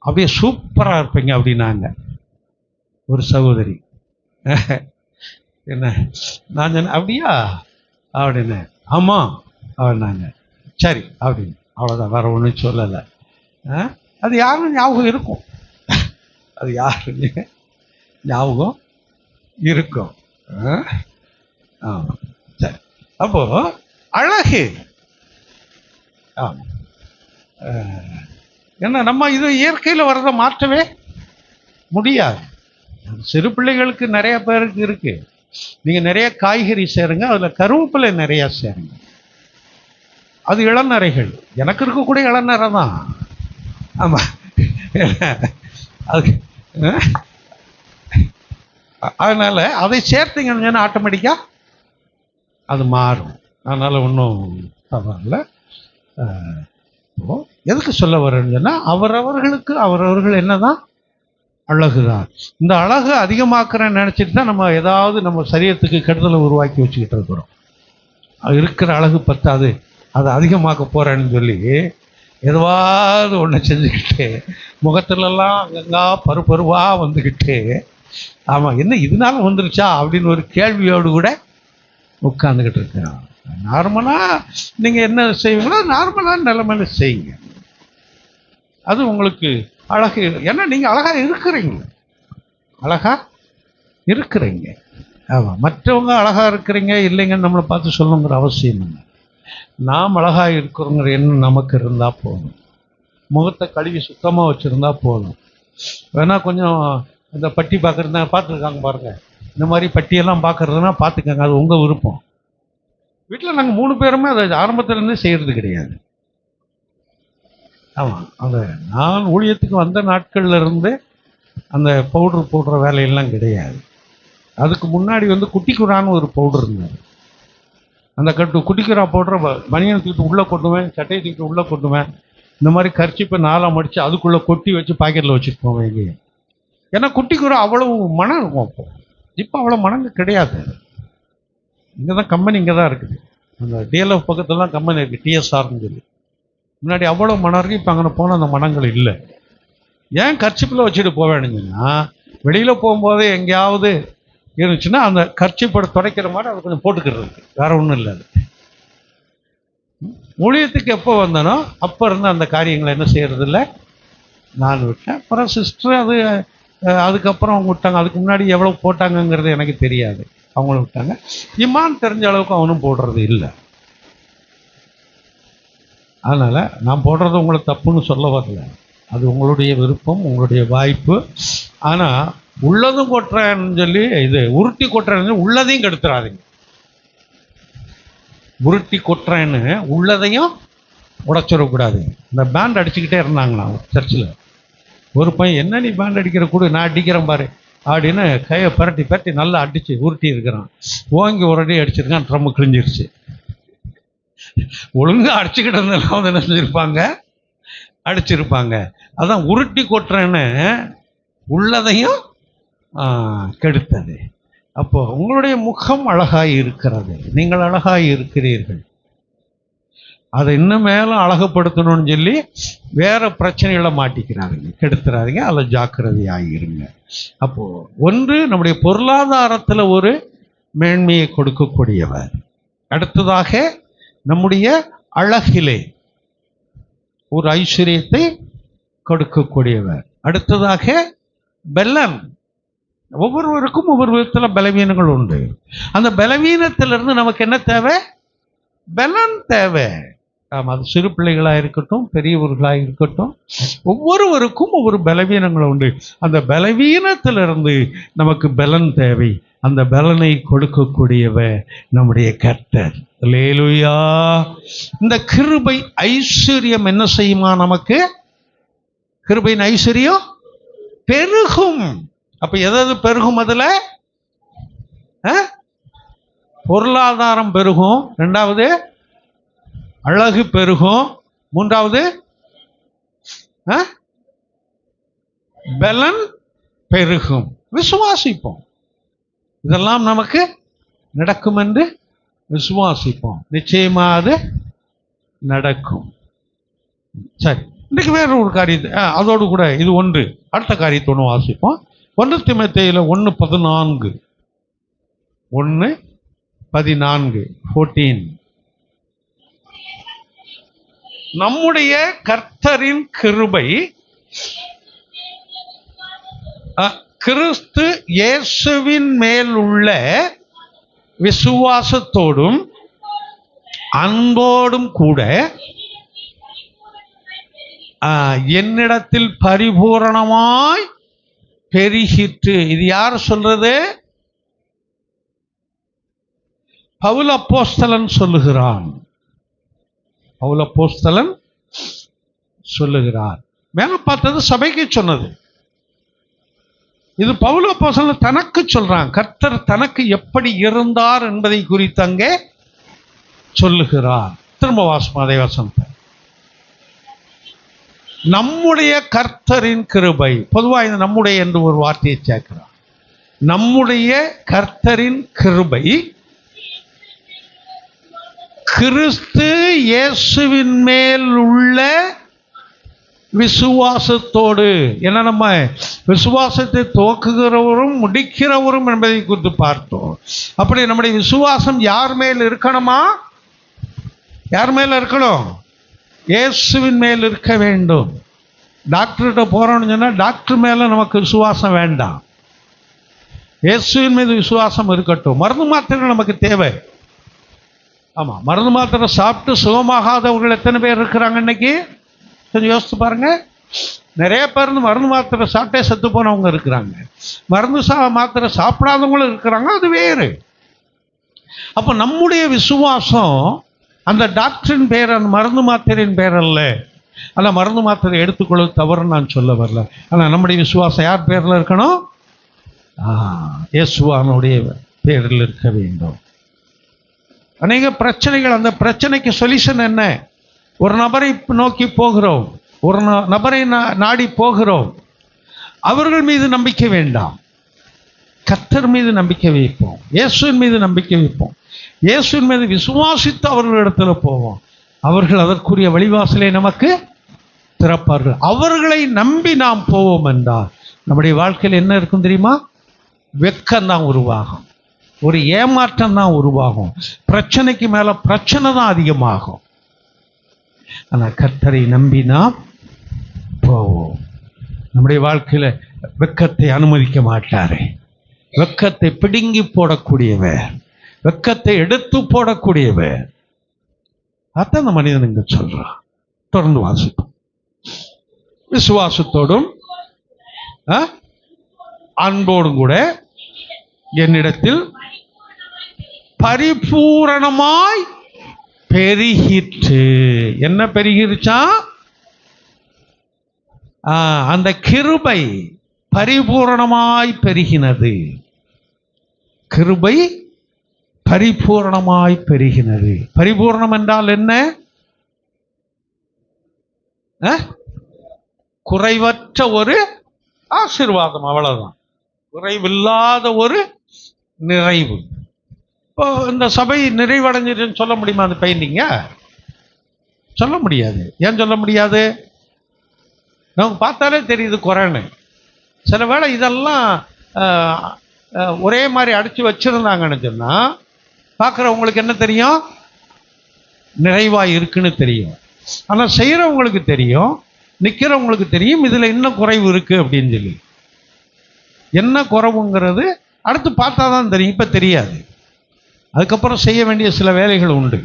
Speaker 2: அப்படியே சூப்பராக இருப்பீங்க அப்படின்னாங்க ஒரு சகோதரி. என்ன நான் சொன்னேன், அப்படியா அப்படின்னு. ஆமாம் அப்படின்னாங்க. சரி அப்படின்னு, அவ்வளோதான், வேற ஒன்றும் சொல்லலை. அது யாருன்னு ஞாபகம் இருக்கும், அது யாருன்னு ஞாபகம் இருக்கும். ஆமாம், சரி. அப்போ அழகு. ஆமாம், என்ன நம்ம இது இயற்கையில் வர்றதை மாற்றவே முடியாது. சிறு பிள்ளைகளுக்கு நிறைய பேருக்கு இருக்கு. நீங்கள் நிறைய காய்கறி சேருங்க, அதில் கருவேப்பிலை நிறையா சேருங்க, அது இளநரைகள். எனக்கு இருக்கக்கூடிய இளநரை தான். ஆமாம், அது அதனால் அதை சேர்த்தீங்கன்னு சொன்னால் ஆட்டோமேட்டிக்காக அது மாறும். அதனால் ஒன்றும் தவறில்லை. எதுக்கு சொல்ல வரேன்னு சொன்னால், அவரவர்கள் என்னதான் அழகுதான். இந்த அழகு அதிகமாக்குறேன்னு நினச்சிட்டு தான் நம்ம ஏதாவது நம்ம சரீரத்துக்கு கெடுதலை உருவாக்கி வச்சுக்கிட்டு இருக்கிறோம். இருக்கிற அழகு பத்தாது, அதை அதிகமாக்க போகிறேன்னு சொல்லி எதுவாவது ஒன்று செஞ்சுக்கிட்டு முகத்துலலாம் அங்கங்கா பருவாக வந்துக்கிட்டு, ஆமாம் என்ன இதனால வந்துருச்சா அப்படின்னு ஒரு கேள்வியோடு கூட உட்காந்துக்கிட்டு இருக்கிறோம். நார்மலாக நீங்கள் என்ன செய்வீங்களோ நார்மலான நிலைமையில செய்யுங்க, அது உங்களுக்கு அழகு. ஏன்னா நீங்கள் அழகாக இருக்கிறீங்க, அழகா இருக்கிறீங்க. ஆமாம், மற்றவங்க அழகா இருக்கிறீங்க இல்லைங்கன்னு நம்மளை பார்த்து சொல்லணுங்கிற அவசியம் இல்லை. நாம் அழகாக இருக்கிறோங்கிற எண்ணம் நமக்கு இருந்தால் போதும். முகத்தை கழுவி சுத்தமாக வச்சுருந்தா போதும். வேணா கொஞ்சம் இந்த பட்டி பார்க்குறதுனா பார்த்துருக்காங்க பாருங்கள், இந்த மாதிரி பட்டியெல்லாம் பார்க்குறதுனா பார்த்துக்கங்க, அது உங்கள் விருப்பம். வீட்டில் நாங்கள் 3 பேருமே அதை ஆரம்பத்துலேருந்தே செய்கிறது கிடையாது. ஆமாம், அந்த நான் ஊழியத்துக்கு வந்த நாட்கள்ல இருந்து அந்த பவுடர் போடுற வேலையெல்லாம் கிடையாது. அதுக்கு முன்னாடி குட்டிக்குறான்னு ஒரு பவுடர் இருந்தது. அந்த குட்டிக்குறா பவுடரை பனியனை தூக்கிட்டு உள்ளே கொட்டுவேன், சட்டையை தூக்கிட்டு உள்ளே கொட்டுவேன். இந்த மாதிரி கர்ச்சிப்பை 4 மடித்து அதுக்குள்ளே கொட்டி வச்சு பாக்கெட்டில் வச்சுட்டு போவேன் எங்கேயும். ஏன்னா குட்டிக்குறா அவ்வளவு மனம் இருக்கும். அப்போ இப்போ அவ்வளோ மனங்க கிடையாது. இங்கே தான் கம்பெனி இங்கே தான் இருக்குது. அந்த டிஎல்எஃப் பக்கத்தில் தான் கம்பெனி இருக்குது, டிஎஸ்ஆர்னு சொல்லி. முன்னாடி அவ்வளோ மனம் இருக்குது, இப்போ அங்கே போனால் அந்த மனங்கள் இல்லை. ஏன் கர்ச்சிப்பில் வச்சுட்டு போவேணுங்கன்னா, வெளியில் போகும்போது எங்கேயாவது இருந்துச்சுன்னா அந்த கர்ச்சிப்பை துடைக்கிற மாதிரி அதை கொஞ்சம் போட்டுக்கிறது, வேற ஒன்றும் இல்லை. அது ஊழியத்துக்கு எப்போ வந்தனோ அப்போ இருந்து அந்த காரியங்களை என்ன செய்யறது இல்லை, நான் விட்டேன். அப்புறம் சிஸ்டர் அதுக்கப்புறம் அவங்க விட்டாங்க. அதுக்கு முன்னாடி எவ்வளோ போட்டாங்கங்கிறது எனக்கு தெரியாது, அவங்களும் விட்டாங்க. இமான் தெரிஞ்ச அளவுக்கு அவனும் போடுறது இல்லை. அதனால் நான் போடுறது உங்களை தப்புன்னு சொல்ல வரல, அது உங்களுடைய விருப்பம், உங்களுடைய வாய்ப்பு. ஆனால் உள்ளதும் கொட்டுறேன்னு சொல்லி இது உருட்டி கொட்டுறேன்னு உள்ளதையும் கெடுத்துறாதீங்க. உருட்டி கொட்டுறேன்னு உள்ளதையும் உடைச்சிடக்கூடாது. இந்த பேண்ட் அடிச்சுக்கிட்டே இருந்தாங்களா சர்ச்சில். ஒரு பையன், என்ன நீ பேண்ட் அடிக்கிற கூட, நான் அடிக்கிறேன் பாரு அப்படின்னு கையை பரட்டி பரட்டி நல்லா அடித்து உருட்டி இருக்கிறான். ஓங்கி ஒரு அடி அடிச்சிருக்கான், ட்ரம்மு கிழிஞ்சிருச்சு. ஒழுங்காக அடிச்சுக்கிட்டு இருந்தாலும் என்ன செஞ்சுருப்பாங்க, அடிச்சிருப்பாங்க. அதான் உருட்டி கொட்டுறேன்னு உள்ளதையும் கெடுத்தது. அப்போ உங்களுடைய முகம் அழகாய் இருக்கிறது, நீங்கள் அழகாய் இருக்கிறீர்கள். அதை இன்னும் மேலும் அழகுப்படுத்தணும்னு சொல்லி வேற பிரச்சனைகளை மாட்டிக்கிறாருங்க, கெடுத்துறாருங்க. அதில் ஜாக்கிரதையாகிருங்க. அப்போ ஒன்று நம்முடைய பொருளாதாரத்தில் ஒரு மேன்மையை கொடுக்கக்கூடியவர். அடுத்ததாக நம்முடைய அழகிலே ஒரு ஐஸ்வர்யத்தை கொடுக்கக்கூடியவர். அடுத்ததாக பெலன். ஒவ்வொருவருக்கும் ஒவ்வொரு விதத்தில் பலவீனங்கள் உண்டு. அந்த பலவீனத்திலிருந்து நமக்கு என்ன தேவை, பலன் தேவை. ஆமாம், அது சிறு பிள்ளைகளாக இருக்கட்டும், பெரியவர்களாக இருக்கட்டும், ஒவ்வொருவருக்கும் ஒவ்வொரு பலவீனங்கள் உண்டு. அந்த பலவீனத்திலிருந்து நமக்கு பலன் தேவை. அந்த பலனை கொடுக்கக்கூடியவ நம்முடைய கர்த்தர். அல்லேலூயா. இந்த கிருபை ஐஸ்வர்யம் என்ன செய்யுமா நமக்கு? கிருபையின் ஐஸ்வர்யம் பெருகும். அப்ப எதாவது பெருகும்? அதுல பொருளாதாரம் பெருகும், 2வது அழகு பெருகும், 3வது பலன் பெருகும். விசுவாசிப்போம், இதெல்லாம் நமக்கு நடக்கும் என்று விசுவாசிப்போம். நிச்சயமா அது நடக்கும். சரி, இன்றைக்கு வேற ஒரு காரியத்தை அதோடு கூட இது ஒன்று, அடுத்த காரியத்தை ஒன்று வாசிப்போம். 1 தீமோத்தேயுல 1:14 14 நம்முடைய கர்த்தரின் கிருபை கிறிஸ்து இயேசுவின் மேல் உள்ள விசுவாசத்தோடும் அன்போடும் கூட என்னிடத்தில் பரிபூரணமாய் பெருகிற்று. இது யார் சொல்றது? பவுல் அப்போஸ்தலன் சொல்லுகிறான். பவுல் அப்போஸ்தலன் சொல்லுகிறார். மேல பார்த்தது சபைக்கு சொன்னது. இது பவுல் அப்போஸ்தலன் தனக்கு சொல்றான். கர்த்தர் தனக்கு எப்படி இருந்தார் என்பதை குறித்து அங்கே சொல்லுகிறார். திரும்ப வாசம் அதே வசனத்தை. நம்முடைய கர்த்தரின் கிருபை. பொதுவாக இந்த நம்முடைய என்று ஒரு வார்த்தையை சேர்க்கிறார். நம்முடைய கர்த்தரின் கிருபை கிறிஸ்து இயேசுவின் மேல் உள்ள விசுவாசத்தோடு. ஏன்னா நம்ம விசுவாசத்தை துவக்குகிறவரும் முடிக்கிறவரும் என்பதை குறித்து பார்த்தோம். அப்படி நம்முடைய விசுவாசம் யார் மேல் இருக்கணுமா? யார் மேல இருக்கணும்? இயேசுவின் மேல் இருக்க வேண்டும். டாக்டர்கிட்ட போறோம்னு சொன்னா டாக்டர் மேல நமக்கு விசுவாசம் வேண்டாம். இயேசுவின் மீது விசுவாசம் இருக்கட்டும். மருந்து மாத்திரை நமக்கு தேவை. ஆமா, மருந்து மாத்திரை சாப்பிட்டு சுகமாகாதவர்கள் எத்தனை பேர் இருக்கிறாங்க இன்னைக்கு? கொஞ்சம் யோசித்து பாருங்க. நிறைய பேர் மருந்து மாத்திரை சாப்பிட்டே செத்து போனவங்க இருக்கிறாங்க, மருந்து மாத்திரை சாப்பிடாதவங்களும் இருக்கிறாங்க. அது வேறு. அப்போ நம்முடைய விசுவாசம் அந்த டாக்டரின் பேர், அந்த மருந்து மாத்திரையின் பேர் அல்ல. அந்த மருந்து மாத்திரை எடுத்துக்கொள்வது தவறுன்னு நான் சொல்ல வரல. ஆனால் நம்முடைய விசுவாசம் யார் பேரில் இருக்கணும்? இயேசுவானுடைய பேரில் இருக்க வேண்டும். அநேக பிரச்சனைகள், அந்த பிரச்சனைக்கு சொல்யூஷன் என்ன? ஒரு நபரை நோக்கி போகிறோம், ஒரு நபரை நாடி போகிறோம். அவர்கள் மீது நம்பிக்கை வேண்டாம், கர்த்தர் மீது நம்பிக்கை வைப்போம், இயேசுவின் மீது நம்பிக்கை வைப்போம். இயேசுவின் மீது விசுவாசித்து அவர்களிடத்துல போவோம். அவர்கள் அதற்குரிய வழிவாசலை நமக்கு திறப்பார்கள். அவர்களை நம்பி நாம் போவோம் என்றால் நம்முடைய வாழ்க்கையில் என்ன இருக்கும் தெரியுமா? வெட்கம்தான் உருவாகும், ஒரு ஏமாற்றம் தான் உருவாகும், பிரச்சனைக்கு மேல பிரச்சனை தான் அதிகமாகும். ஆனால் கர்த்தரை நம்பி நாம் போவோம். நம்முடைய வாழ்க்கையில வெட்கத்தை அனுமதிக்க மாட்டாரே. வெட்கத்தை பிடுங்கி போடக்கூடியவர், வெட்கத்தை எடுத்து போடக்கூடியவர். அதான் அந்த மனிதன் இங்க சொல்றான். தொடர்ந்து வாசிப்போம். விசுவாசத்தோடும் அன்போடும் கூட என்னிடத்தில் பரிபூரணமாய் பெருகிற்று. என்ன பெருகிருச்சா? அந்த கிருபை பரிபூரணமாய் பெருகினது. கிருபை பரிபூரணமாய் பெருகினது. பரிபூர்ணம் என்றால் என்ன? குறைவற்ற ஒரு ஆசீர்வாதம், அவ்வளவுதான். குறைவில்லாத ஒரு நிறைவு. இப்போ இந்த சபை நிறைவடைஞ்சிருன்னு சொல்ல முடியுமா? அந்த பெயிண்டிங்க சொல்ல முடியாது. ஏன் சொல்ல முடியாது? நமக்கு பார்த்தாலே தெரியுது குறைன்னு. சில வேளை இதெல்லாம் ஒரே மாதிரி அடிச்சு வச்சிருந்தாங்கன்னு சொன்னா பார்க்குறவங்களுக்கு என்ன தெரியும்? நிறைவாக இருக்குன்னு தெரியும். ஆனால் செய்கிறவங்களுக்கு தெரியும், நிற்கிறவங்களுக்கு தெரியும் இதில் இன்னும் குறைவு இருக்கு அப்படின்னு சொல்லி. என்ன குறைவுங்கிறது அடுத்து பார்த்தா தான் தெரியும், இப்போ தெரியாது. அதுக்கப்புறம் செய்ய வேண்டிய சில வேலைகள் உண்டு.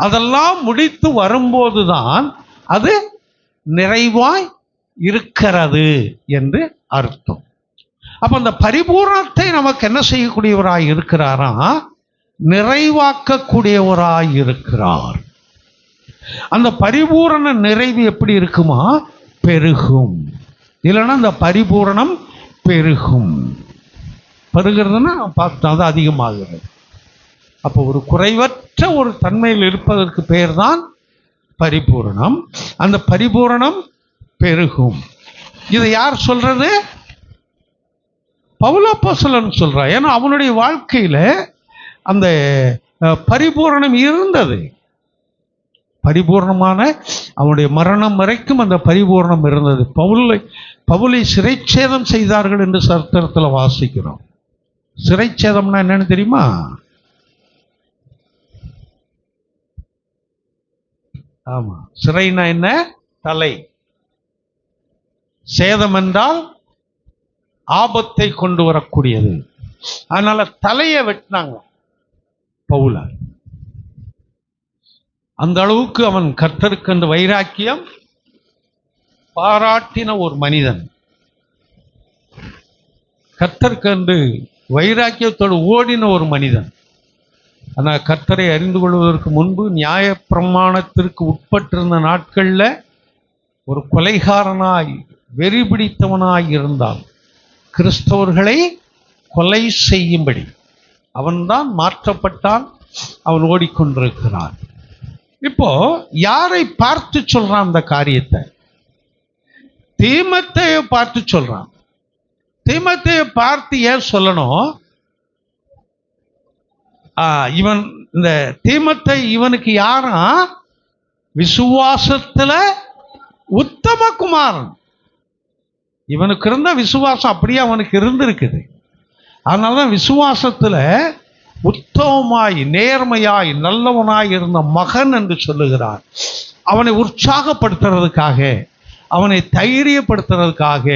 Speaker 2: அதெல்லாம் முடித்து வரும்போது தான் அது நிறைவாய் இருக்கிறது என்று அர்த்தம். அப்ப அந்த பரிபூரணத்தை நமக்கு என்ன செய்யக்கூடியவராய் இருக்கிறாரா? நிறைவாக்கக்கூடியவராய் இருக்கிறார். அந்த பரிபூரண நிறைவு எப்படி இருக்குமா? பெருகும். இல்லைன்னா அந்த பரிபூரணம் பெருகும். பெருகிறதுன்னா பார்த்தா அது அதிகமாகிறது. அப்போ ஒரு குறைவற்ற ஒரு தன்மையில் இருப்பதற்கு பெயர் தான் பரிபூரணம். அந்த பரிபூரணம் பெருகும். இதை யார் சொல்றது? பவுல் அப்போஸ்தலன் சொல்றான். ஏன்னா அவனுடைய வாழ்க்கையில அந்த பரிபூரணம் இருந்தது. பரிபூர்ணமான அவனுடைய மரணம் வரைக்கும் அந்த பரிபூர்ணம் இருந்தது. பவுலை சிறைச்சேதம் செய்தார்கள் என்று சரித்திரத்தில் வாசிக்கிறோம். சிறைச்சேதம்னா என்னன்னு தெரியுமா? ஆமா, சிறைனா என்ன? தலை. சேதம் என்றால் ஆபத்தை கொண்டு வரக்கூடியது. அதனால தலையை வெட்டினாங்க பவுல. அந்த அளவுக்கு அவன் கர்த்தருக்கு அந்த வைராக்கியம் பாராட்டின ஒரு மனிதன். கர்த்தருக்கு என்று வைராக்கியத்தோடு ஓடின ஒரு மனிதன். ஆனால் கர்த்தரை அறிந்து கொள்வதற்கு முன்பு நியாய பிரமாணத்திற்கு உட்பட்டிருந்த நாட்கள்ல ஒரு கொலைகாரனாய் வெறி பிடித்தவனாய் இருந்தால் கிறிஸ்தவர்களை கொலை செய்யும்படி அவன்தான் மாற்றப்பட்டான். அவன் ஓடிக்கொண்டிருக்கிறான். இப்போ யாரை பார்த்து சொல்றான் அந்த காரியத்தை? தீமோத்தேயை பார்த்து சொல்றான். தீமோத்தேயை பார்த்து ஏன் சொல்லணும்? இவன் இந்த தீமோத்தேயு இவனுக்கு யாரா? விசுவாசத்துல உத்தம குமாரன். இவனுக்கு இருந்த விசுவாசம் அப்படியே அவனுக்கு இருந்திருக்குது. அதனாலதான் விசுவாசத்துல உத்தமமாய் நேர்மையாய் நல்லவனாய் இருந்த மகன் என்று சொல்லுகிறார். அவனை உற்சாகப்படுத்துறதுக்காக, அவனை தைரியப்படுத்துறதுக்காக,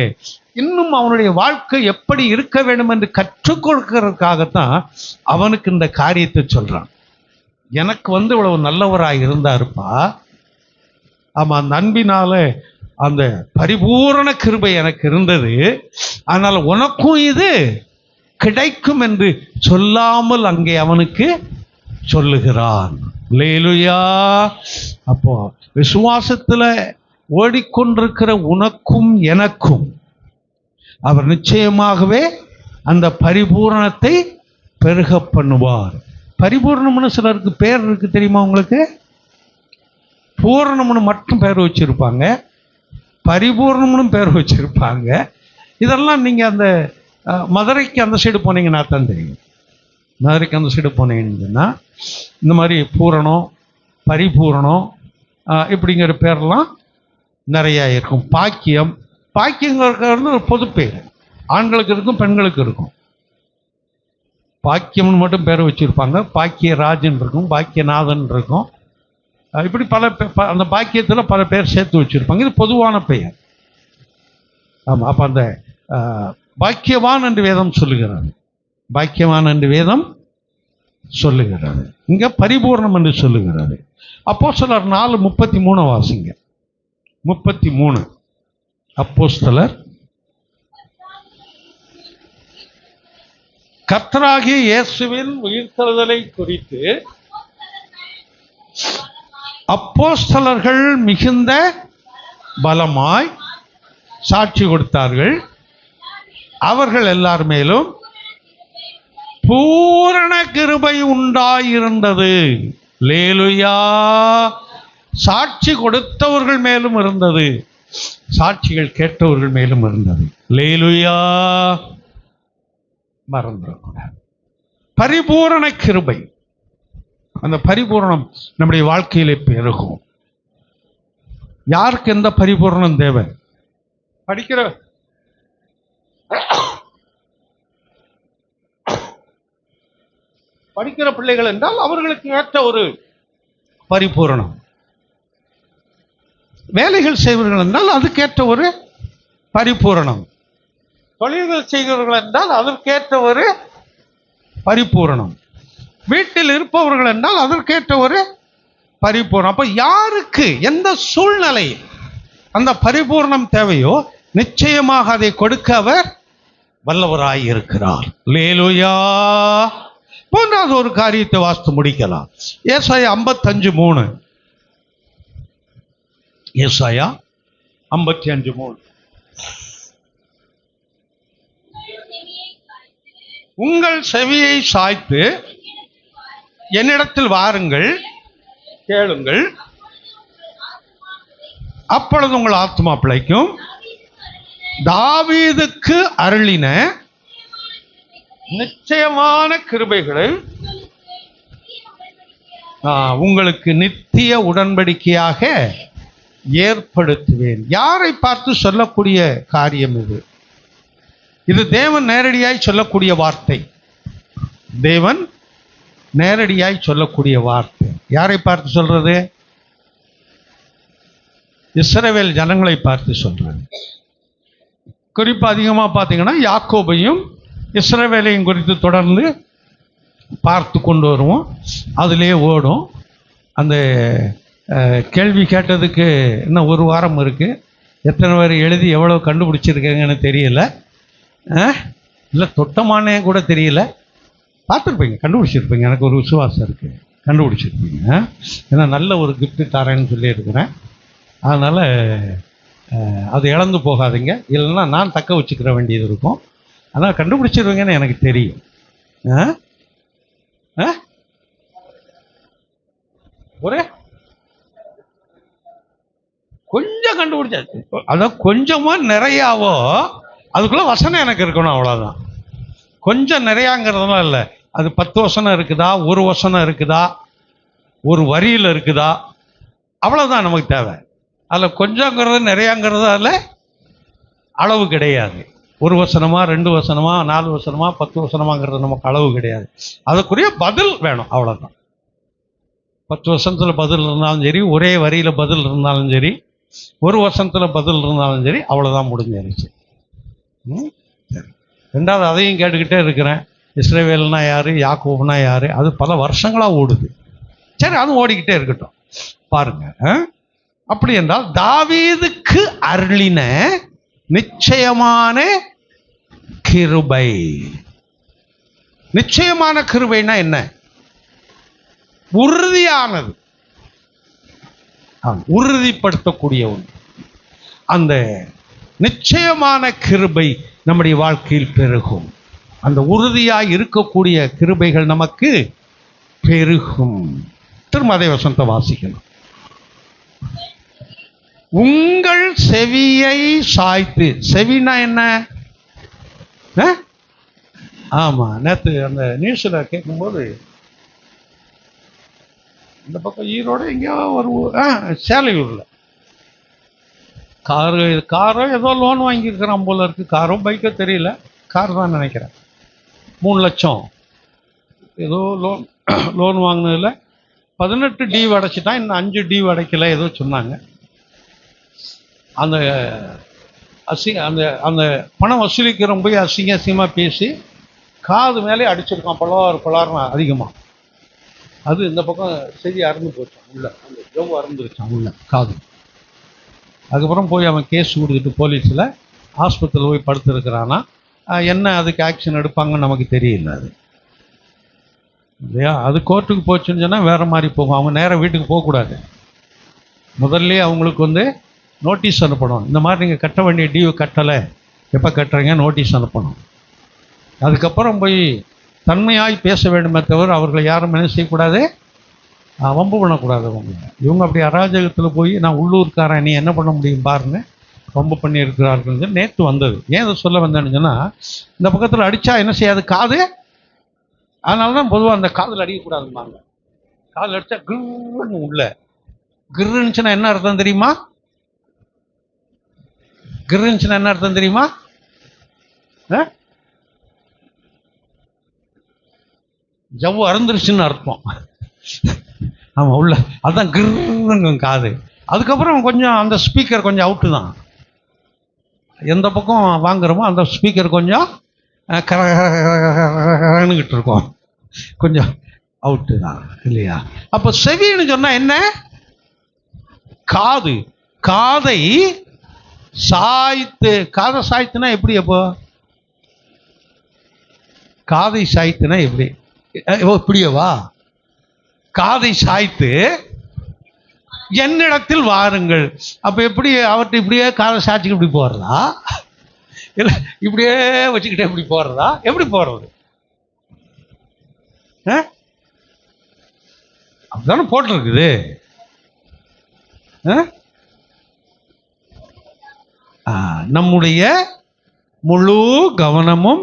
Speaker 2: இன்னும் அவனுடைய வாழ்க்கை எப்படி இருக்க வேண்டும் என்று கற்றுக் கொடுக்கிறதுக்காகத்தான் அவனுக்கு இந்த காரியத்தை சொல்றான். எனக்கு இவ்வளவு நல்லவராய் இருந்தாருப்பா, ஆமா, அந்த அன்பினால அந்த பரிபூரண கிருபை எனக்கு இருந்தது, அதனால உனக்கும் இது கிடைக்கும் என்று சொல்லாமல் அங்கே அவனுக்கு சொல்லுகிறான். அல்லேலூயா. அப்போ விசுவாசத்துல ஓடிக்கொண்டிருக்கிற உனக்கும் எனக்கும் அவர் நிச்சயமாகவே அந்த பரிபூரணத்தை பெருக பண்ணுவார். பரிபூர்ணம்னு சிலருக்கு பேர் இருக்கு, தெரியுமா உங்களுக்கு? பூரணம்னு மட்டும் பேர் வச்சிருப்பாங்க, பரிபூர்ணம்னு பேர் வச்சிருப்பாங்க. இதெல்லாம் நீங்க அந்த மதுரைக்கு அந்த சைடு போனீங்கன்னா தான் தெரியும். மதுரைக்கு அந்த சைடு போனீங்கன்னா இந்த மாதிரி பூரணம், பரிபூரணம் இப்படிங்கிற பேர்லாம் நிறையா இருக்கும். பாக்கியம், பாக்கியங்கிறது ஒரு பொது பேர், ஆண்களுக்கு இருக்கும் பெண்களுக்கு இருக்கும். பாக்கியம்னு மட்டும் பேர் வச்சிருப்பாங்க, பாக்கியராஜன் இருக்கும், பாக்கியநாதன் இருக்கும், இப்படி பல அந்த பாக்கியத்தில் பல பேர் சேர்த்து வச்சிருப்பாங்க. இது பொதுவான பெயர். ஆமாம். அப்போ அந்த பாக்கியவான் என்று வேதம் சொல்லுகிறாரு, பாக்கியவான் என்று வேதம் சொல்லுகிறாரு. இங்க பரிபூர்ணம் என்று சொல்லுகிறாரு. அப்போஸ்தலர் 4:33 வாசிங்க. 33 அப்போஸ்தலர். கர்த்தராகிய இயேசுவின் உயிர்த்தெழுதலை குறித்து அப்போஸ்தலர்கள் மிகுந்த பலமாய் சாட்சி கொடுத்தார்கள். அவர்கள் எல்லார் மேலும் பூரண கிருபை உண்டாயிருந்தது. அல்லேலூயா. சாட்சி கொடுத்தவர்கள் மேலும் இருந்தது, சாட்சிகள் கேட்டவர்கள் மேலும் இருந்தது. அல்லேலூயா. மறந்துடக்கூடாது. பரிபூரண கிருபை, அந்த பரிபூரணம் நம்முடைய வாழ்க்கையிலே பெருகும். யாருக்கு எந்த பரிபூரணம் தேவை? படிக்கிற பிள்ளைகள் என்றால் அவர்களுக்கு ஏற்ற ஒரு பரிபூரணம். வேலைகள் செய்வர்கள் என்றால் அதுக்கேற்ற ஒரு பரிபூரணம். தொழில்கள் செய்கிறவர்கள் என்றால் அதற்கேற்ற ஒரு பரிபூரணம். வீட்டில் இருப்பவர்கள் என்றால் அதற்கேற்ற ஒரு பரிபூரணம். அப்ப யாருக்கு எந்த சூழ்நிலை அந்த பரிபூரணம் தேவையோ நிச்சயமாக அதை கொடுக்க அவர் வல்லவராய் இருக்கிறார். அல்லேலூயா. போன்றாவது ஒரு காரியத்தை வாசித்து முடிக்கலாம். ஏசாயா 55:3. ஏசாயா 55:3. உங்கள் செவியை சாய்த்து என்னிடத்தில் வாருங்கள், கேளுங்கள், அப்பொழுது உங்கள் ஆத்மா பிழைக்கும். தாவீதுக்கு அருளின நிச்சயமான கிருபைகளை உங்களுக்கு நித்திய உடன்படிக்கையாக ஏற்படுத்துவேன். யாரை பார்த்து சொல்லக்கூடிய காரியம் இது? இது தேவன் நேரடியாய் சொல்லக்கூடிய வார்த்தை. தேவன் நேரடியாய் சொல்லக்கூடிய வார்த்தை. யாரை பார்த்து சொல்றது? இஸ்ரவேல் ஜனங்களை பார்த்து சொல்றது. குறிப்பா அதிகமா பார்த்தீங்கன்னா யாக்கோபையும் இஸ்ரவேலையும் குறித்து தொடர்ந்து பார்த்து கொண்டு வருவோம். அதிலே ஓடும். அந்த கேள்வி கேட்டதுக்கு இன்னும் ஒரு வாரம் இருக்கு. எத்தனை பேர் எழுதி எவ்வளவு கண்டுபிடிச்சிருக்கீங்கன்னு தெரியல. இல்லை தொட்டமானே கூட தெரியல. பார்த்துருப்பீங்க, கண்டுபிடிச்சிருப்பீங்க. எனக்கு ஒரு விசுவாசம் இருக்கு, கண்டுபிடிச்சிருப்பீங்க. ஏன்னா நல்ல ஒரு கிஃப்ட் தரேன்னு சொல்லியிருக்கிறேன். அதனால் அது இழந்து போகாதீங்க, இல்லைன்னா நான் தக்க வச்சுக்கிற வேண்டியது இருக்கும். ஆனால் கண்டுபிடிச்சிருவீங்கன்னு எனக்கு தெரியும். ஒரே கொஞ்சம் கண்டுபிடிச்சாச்சு. அதான் கொஞ்சமோ நிறையாவோ அதுக்குள்ள வசனம் எனக்கு இருக்கணும், அவ்வளோதான். கொஞ்சம் நிறையாங்கிறதுலாம் இல்லை. அது 10 வசனம் இருக்குதா, ஒரு வசனம் இருக்குதா, ஒரு வரியில் இருக்குதா, அவ்வளோதான் நமக்கு தேவை. அதில் கொஞ்சங்கிறது நிறையாங்கிறதால அளவு கிடையாது. ஒரு வசனமா, 2 வசனமா, 4 வசனமா, 10 வசனமாங்கிறது நமக்கு அளவு கிடையாது. அதுக்குரிய பதில் வேணும், அவ்வளோதான். 10 வசனத்தில் பதில் இருந்தாலும் சரி, ஒரே வரியில் பதில் இருந்தாலும் சரி, ஒரு வசனத்தில் பதில் இருந்தாலும் சரி, அவ்வளோதான் முடிஞ்சிருச்சு. சரி. ரெண்டாவது அதையும் கேட்டுக்கிட்டே இருக்கிறேன். இஸ்ரவேல்னா யார், யாக்கோபுனா யார், அது பல வருஷங்களாக ஓடுது. சரி, அது ஓடிக்கிட்டே இருக்கட்டும். பாருங்க, அப்படி என்றால் தாவீதுக்கு அருளின நிச்சயமான கிருபை. நிச்சயமான கிருபைனா என்ன? உறுதியானது, உறுதிப்படுத்தக்கூடிய ஒன்று. அந்த நிச்சயமான கிருபை நம்முடைய வாழ்க்கையில் பெருகும். அந்த உறுதியாய் இருக்கக்கூடிய கிருபைகள் நமக்கு பெருகும். திரும்ப அதே வசனத்தை வாசிக்கணும். உங்கள் செவியை சாய்த்து. செவினா என்ன? ஆமா, நேற்று அந்த நியூஸ்ல கேட்கும்போது இந்த பக்கம் ஈரோடு எங்கேயோ ஒரு சேலையூர்ல காரோ ஏதோ லோன் வாங்கியிருக்கிறான் போல இருக்கு. காரோ பைக்கோ தெரியல, கார் தான் நினைக்கிறேன். 3 லட்சம் ஏதோ லோன் வாங்கினதுல 18 டியூ அடைச்சிட்டான், இன்னும் 5 டியூ அடைக்கல ஏதோ சொன்னாங்க. அந்த அந்த அந்த பணம் வசூலிக்கிறவங்க போய் அசிங்கமாக பேசி காது மேலே அடிச்சிருக்கான், பலார்னு அதிகமாக. அது இந்த பக்கம் செடி அறுந்து போச்சான் உள்ள, அந்த ஜவு அறுந்துருச்சான் உள்ள காது. அதுக்கப்புறம் போய் அவன் கேஸ் கொடுத்துட்டு போலீஸில் ஆஸ்பத்திரியில் போய் படுத்துருக்கிறானா. என்ன அதுக்கு ஆக்ஷன் எடுப்பாங்கன்னு நமக்கு தெரியல. அது இல்லையா, அது கோர்ட்டுக்கு போச்சுன்னு சொன்னால் வேறு மாதிரி போகும். அவங்க நேராக வீட்டுக்கு போகக்கூடாது. முதல்ல அவங்களுக்கு நோட்டீஸ் அனுப்பணும். இந்த மாதிரி நீங்கள் கட்ட வேண்டிய டியூ கட்டலை, எப்போ கட்டுறீங்க நோட்டீஸ் அனுப்பணும். அதுக்கப்புறம் போய் தன்மையாய் பேச வேண்டுமே தவிர அவர்களை யாரும் என்ன செய்யக்கூடாது, வம்பு பண்ணக்கூடாது. இவங்க அப்படி அராஜகத்தில் போய் நான் உள்ளூர்காரன், நீ என்ன பண்ண முடியும் பாருங்க, வம்பு பண்ணி இருக்கிறார்கள். நேற்று வந்தது. ஏன் அதை சொல்ல வந்தேன்னு சொன்னால், இந்த பக்கத்தில் அடித்தா என்ன செய்யாது காது. அதனால தான் பொதுவாக அந்த காதில் அடிக்கக்கூடாதும்பாங்க. காதில் அடித்தா கிருன்னு உள்ள. கிருந்துச்சுன்னா என்ன அர்த்தம் தெரியுமா? கிருந்துச்சுன்னா என்ன அர்த்தம் தெரியுமா? ஜவ்வு அறந்துருச்சுன்னு அர்த்தம். ஆமாம், உள்ள அதுதான் கிருன்னு காது. அதுக்கப்புறம் கொஞ்சம் அந்த ஸ்பீக்கர் கொஞ்சம் அவுட்டு தான். எந்த பக்கம் வாங்குறோமோ அந்த ஸ்பீக்கர் கொஞ்சம் கரகிட்டு இருக்கும், கொஞ்சம் அவுட்டு தான் இல்லையா? அப்போ செவின்னு சொன்னால் என்ன? காது. காதை சாய்த்து. காதை சாய்த்துனா எப்படி? அப்போ காதை சாய்த்துனா எப்படி? இப்படியவா? காதை சாய்த்து என்னிடத்தில் வாருங்கள். அப்ப எப்படி அவர்கிட்ட இப்படியே காதை சாய்ச்சிக்கு இப்படி போறதா, இல்ல இப்படியே வச்சுக்கிட்டே இப்படி போறதா? எப்படி போறது? அப்படித்தானே போட்டிருக்குது. நம்முடைய முழு கவனமும்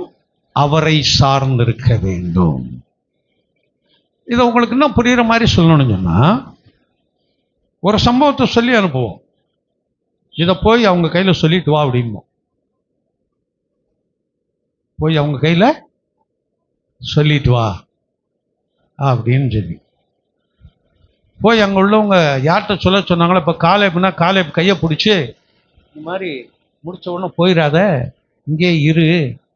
Speaker 2: அவரை சார்ந்திருக்க வேண்டும். இதை உங்களுக்கு இன்னும் புரியுற மாதிரி சொல்லணும்னு சொன்னா, ஒரு சம்பவத்தை சொல்லி அனுப்புவோம். இதை போய் அவங்க கையில் சொல்லிட்டு வா அப்படின்போம். போய் அவங்க கையில் சொல்லிட்டு வா அப்படின்னு சொல்லி போய் அங்கே உள்ளவங்க யார்கிட்ட சொல்ல சொன்னாங்களோ, இப்போ காலேப்னா காலேப் கையை பிடிச்சி இந்த மாதிரி முடிச்ச உடனே போயிடாத, இங்கே இரு,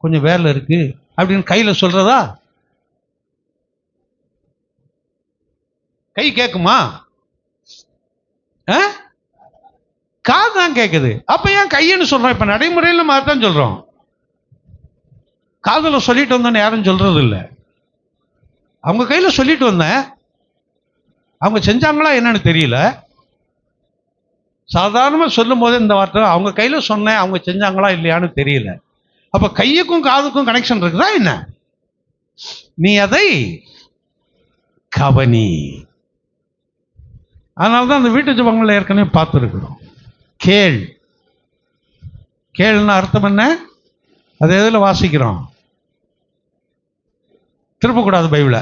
Speaker 2: கொஞ்சம் வேலை இருக்கு அப்படின்னு கையில் சொல்றதா? கை கேட்குமா? காது தான் கேட்குது. அப்ப ஏன் கைன்னு சொல்றோம்? இப்ப நடைமுறையில் நம்ம தான் சொல்றோம். காதுல சொல்லிட்டு வந்தோன்னு யாரும் சொல்றது இல்லை. அவங்க கையில சொல்லிட்டு வந்தேன், அவங்க செஞ்சாங்களா என்னன்னு தெரியல. சாதாரணமா சொல்லும் போது இந்த வார்த்தை அவங்க கையில சொன்னேன், அவங்க செஞ்சாங்களா இல்லையான்னு தெரியல. அப்ப கையுக்கும் காதுக்கும் கனெக்ஷன் இருக்குதா என்ன? நீ அதை கவனி. அதனால்தான் அந்த வீட்டு ஜெபங்களில் ஏற்கனவே பார்த்துருக்கிறோம். கேள். கேள்னு அர்த்தம் என்ன? அது எதில் வாசிக்கிறோம்? திருப்பக்கூடாது பைபிளை.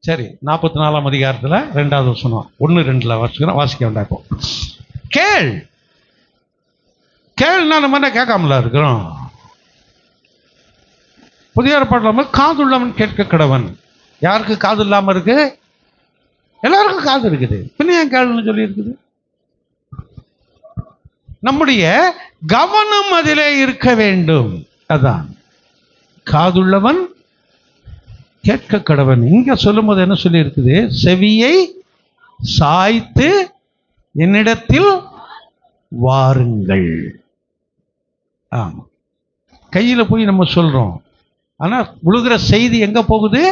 Speaker 2: சரி, 44ஆம் அதிகாரத்தில் 2வது வசனம் 1-2 வாசிக்கிறோம். வாசிக்க வேண்டாம். இப்போ கேள். கேள்னா நம்ம என்ன கேட்காமல இருக்கிறோம்? புதிய ஏற்பாடுல காதுள்ளவன் கேட்க கடவன். யாருக்கு காது இல்லாம இருக்கு? எல்லாருக்கும் காது இருக்குது. பின்ன ஏன் கேளுன்னு சொல்லி இருக்குது? நம்முடைய கவனம் அதிலே இருக்க வேண்டும். அதான் காதுள்ளவன் கேட்க கடவன். இங்க சொல்லும் போது என்ன சொல்லி இருக்குது? செவியை சாய்த்து என்னிடத்தில் வாருங்கள். ஆமா, கையில போய் நம்ம சொல்றோம், ஆனா விழுகிற செய்தி எங்க போகுது?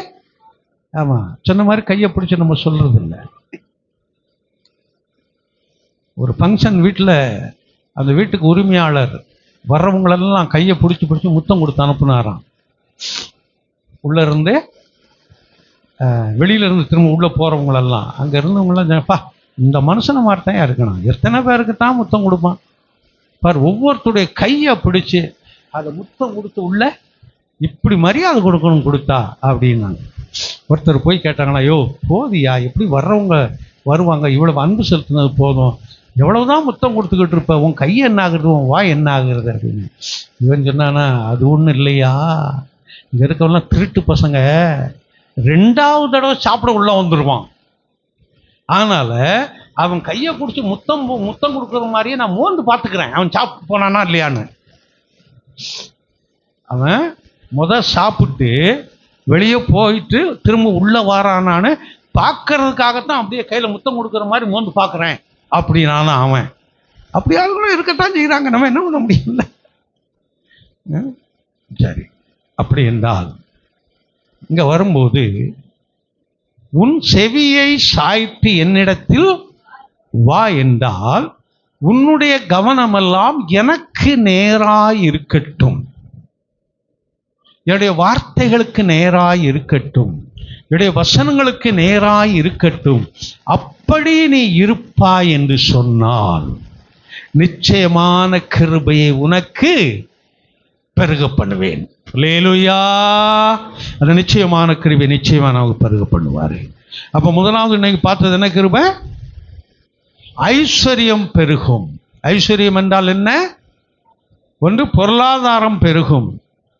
Speaker 2: ஆமா, சொன்ன மாதிரி கையை பிடிச்சு நம்ம சொல்றது இல்லை. ஒரு ஃபங்க்ஷன் வீட்டில் அந்த வீட்டுக்கு உரிமையாளர் வர்றவங்களெல்லாம் கையை பிடிச்சி பிடிச்சி முத்தம் கொடுத்து அனுப்புனாராம். உள்ள இருந்து வெளியில இருந்து திரும்ப உள்ள போறவங்களெல்லாம் அங்க இருந்தவங்களாம், இந்த மனுஷனை மாதிரி தான் இருக்கணும், எத்தனை பேருக்கு தான் முத்தம் கொடுப்பான் பார். ஒவ்வொருத்தருடைய கையை பிடிச்சு அதை முத்தம் கொடுத்து உள்ள இப்படி மரியாதை கொடுக்கணும் கொடுத்தா அப்படின்னாங்க. ஒருத்தர் போய் கேட்டாங்களா, யோ போதியா, எப்படி வர்றவங்க வருவாங்க, இவ்வளவு அன்பு செலுத்தினது போதும், எவ்வளவுதான் முத்தம் கொடுத்துக்கிட்டு இருப்ப, உன் கை என்ன ஆகுறது, உன் வாய் என்ன ஆகுறது அப்படின்னு. இவன் சொன்னானா, அது ஒன்றும் இல்லையா, இங்க இருக்கவெல்லாம் திருட்டு பசங்க, 2வது தடவை சாப்பிட உள்ள வந்துடுவான். அதனால அவன் கையை பிடிச்சி முத்தம் கொடுக்குற மாதிரியே நான் மோந்து பார்த்துக்கிறேன், அவன் சாப்பிட்டு போனானா இல்லையான்னு. அவன் சாப்பிட்டு வெளியே போயிட்டு திரும்ப உள்ள வாரானான்னு பார்க்கறதுக்காகத்தான் அப்படியே கையில முத்தம் கொடுக்குற மாதிரி மோந்து பார்க்குறேன் அப்படின்னானா அவன். அப்படியாவது கூட இருக்கத்தான் செய்கிறாங்க, நம்ம என்ன பண்ண முடியல. சரி, அப்படி என்றால் இங்க வரும்போது உன் செவியை சாய்த்து என்னிடத்தில் வா என்றால் உன்னுடைய கவனமெல்லாம் எனக்கு நேராய் இருக்கட்டும், என்னுடைய வார்த்தைகளுக்கு நேராய் இருக்கட்டும், என்னுடைய வசனங்களுக்கு நேராய் இருக்கட்டும். அப்படி நீ இருப்பாய் என்று சொன்னால் நிச்சயமான கிருபையை உனக்கு பெருக பண்ணுவேன். அல்லேலூயா. அந்த நிச்சயமான கிருபை நிச்சயமா நமக்கு பெருக பண்ணுவாரு. அப்ப முதலாவது இன்னைக்கு பார்த்தது என்ன? கிருபை. ஐஸ்வர்யம் பெருகும். ஐஸ்வர்யம் என்றால் என்ன? ஒன்று பொருளாதாரம் பெருகும்,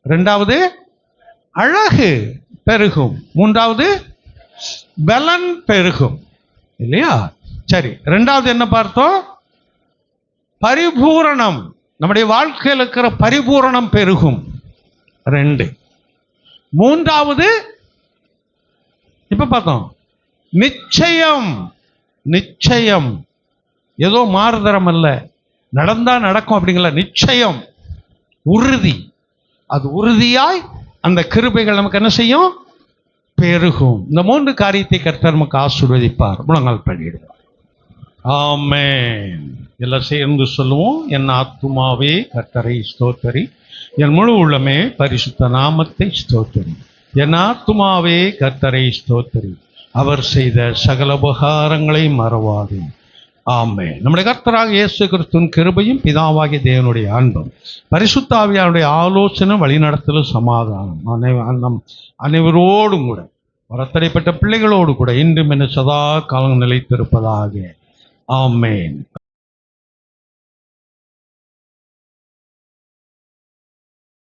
Speaker 2: 2வது அழகு பெருகும், 3வது பலன் பெருகும், இல்லையா? சரி, 2வது என்ன பார்த்தோம்? பரிபூரணம். நம்முடைய வாழ்க்கையில் இருக்கிற பரிபூரணம் பெருகும், 2. 3வது இப்ப பார்த்தோம் நிச்சயம். நிச்சயம் ஏதோ மாறுதரம் அல்ல, நடந்தா நடக்கும் அப்படிங்கல, நிச்சயம், உறுதி. அது உறுதியாய் அந்த கிருபைகள் நமக்கு என்ன செய்யும்? பெருகும். இந்த 3 காரியத்தை கர்த்தர் நமக்கு ஆசீர்வதிப்பார். முழங்கால் படியிடுவார். ஆமென். எல்லாம் சேர்ந்து சொல்லுவோம். என் ஆத்துமாவே கர்த்தரை ஸ்தோத்தரி, என் முழு உள்ளமே பரிசுத்த நாமத்தை ஸ்தோத்தரி. என் ஆத்துமாவே கர்த்தரை ஸ்தோத்தரி, அவர் செய்த சகல உபகாரங்களை மறவாதே. ஆமென். நம்முடைய கர்த்தராக இயேசு கிறிஸ்துவின் கிருபையும் பிதாவாகிய தேவனுடைய அன்பும் பரிசுத்த ஆவியாருடைய ஆலோசனை வழிநடத்தலும் சமாதானம் நம் அனைவரோடும் கூட வரத்தடைப்பட்ட பிள்ளைகளோடு கூட இன்றும் என்ன சதா காலம் நிலைத்திருப்பதாக. ஆமென்.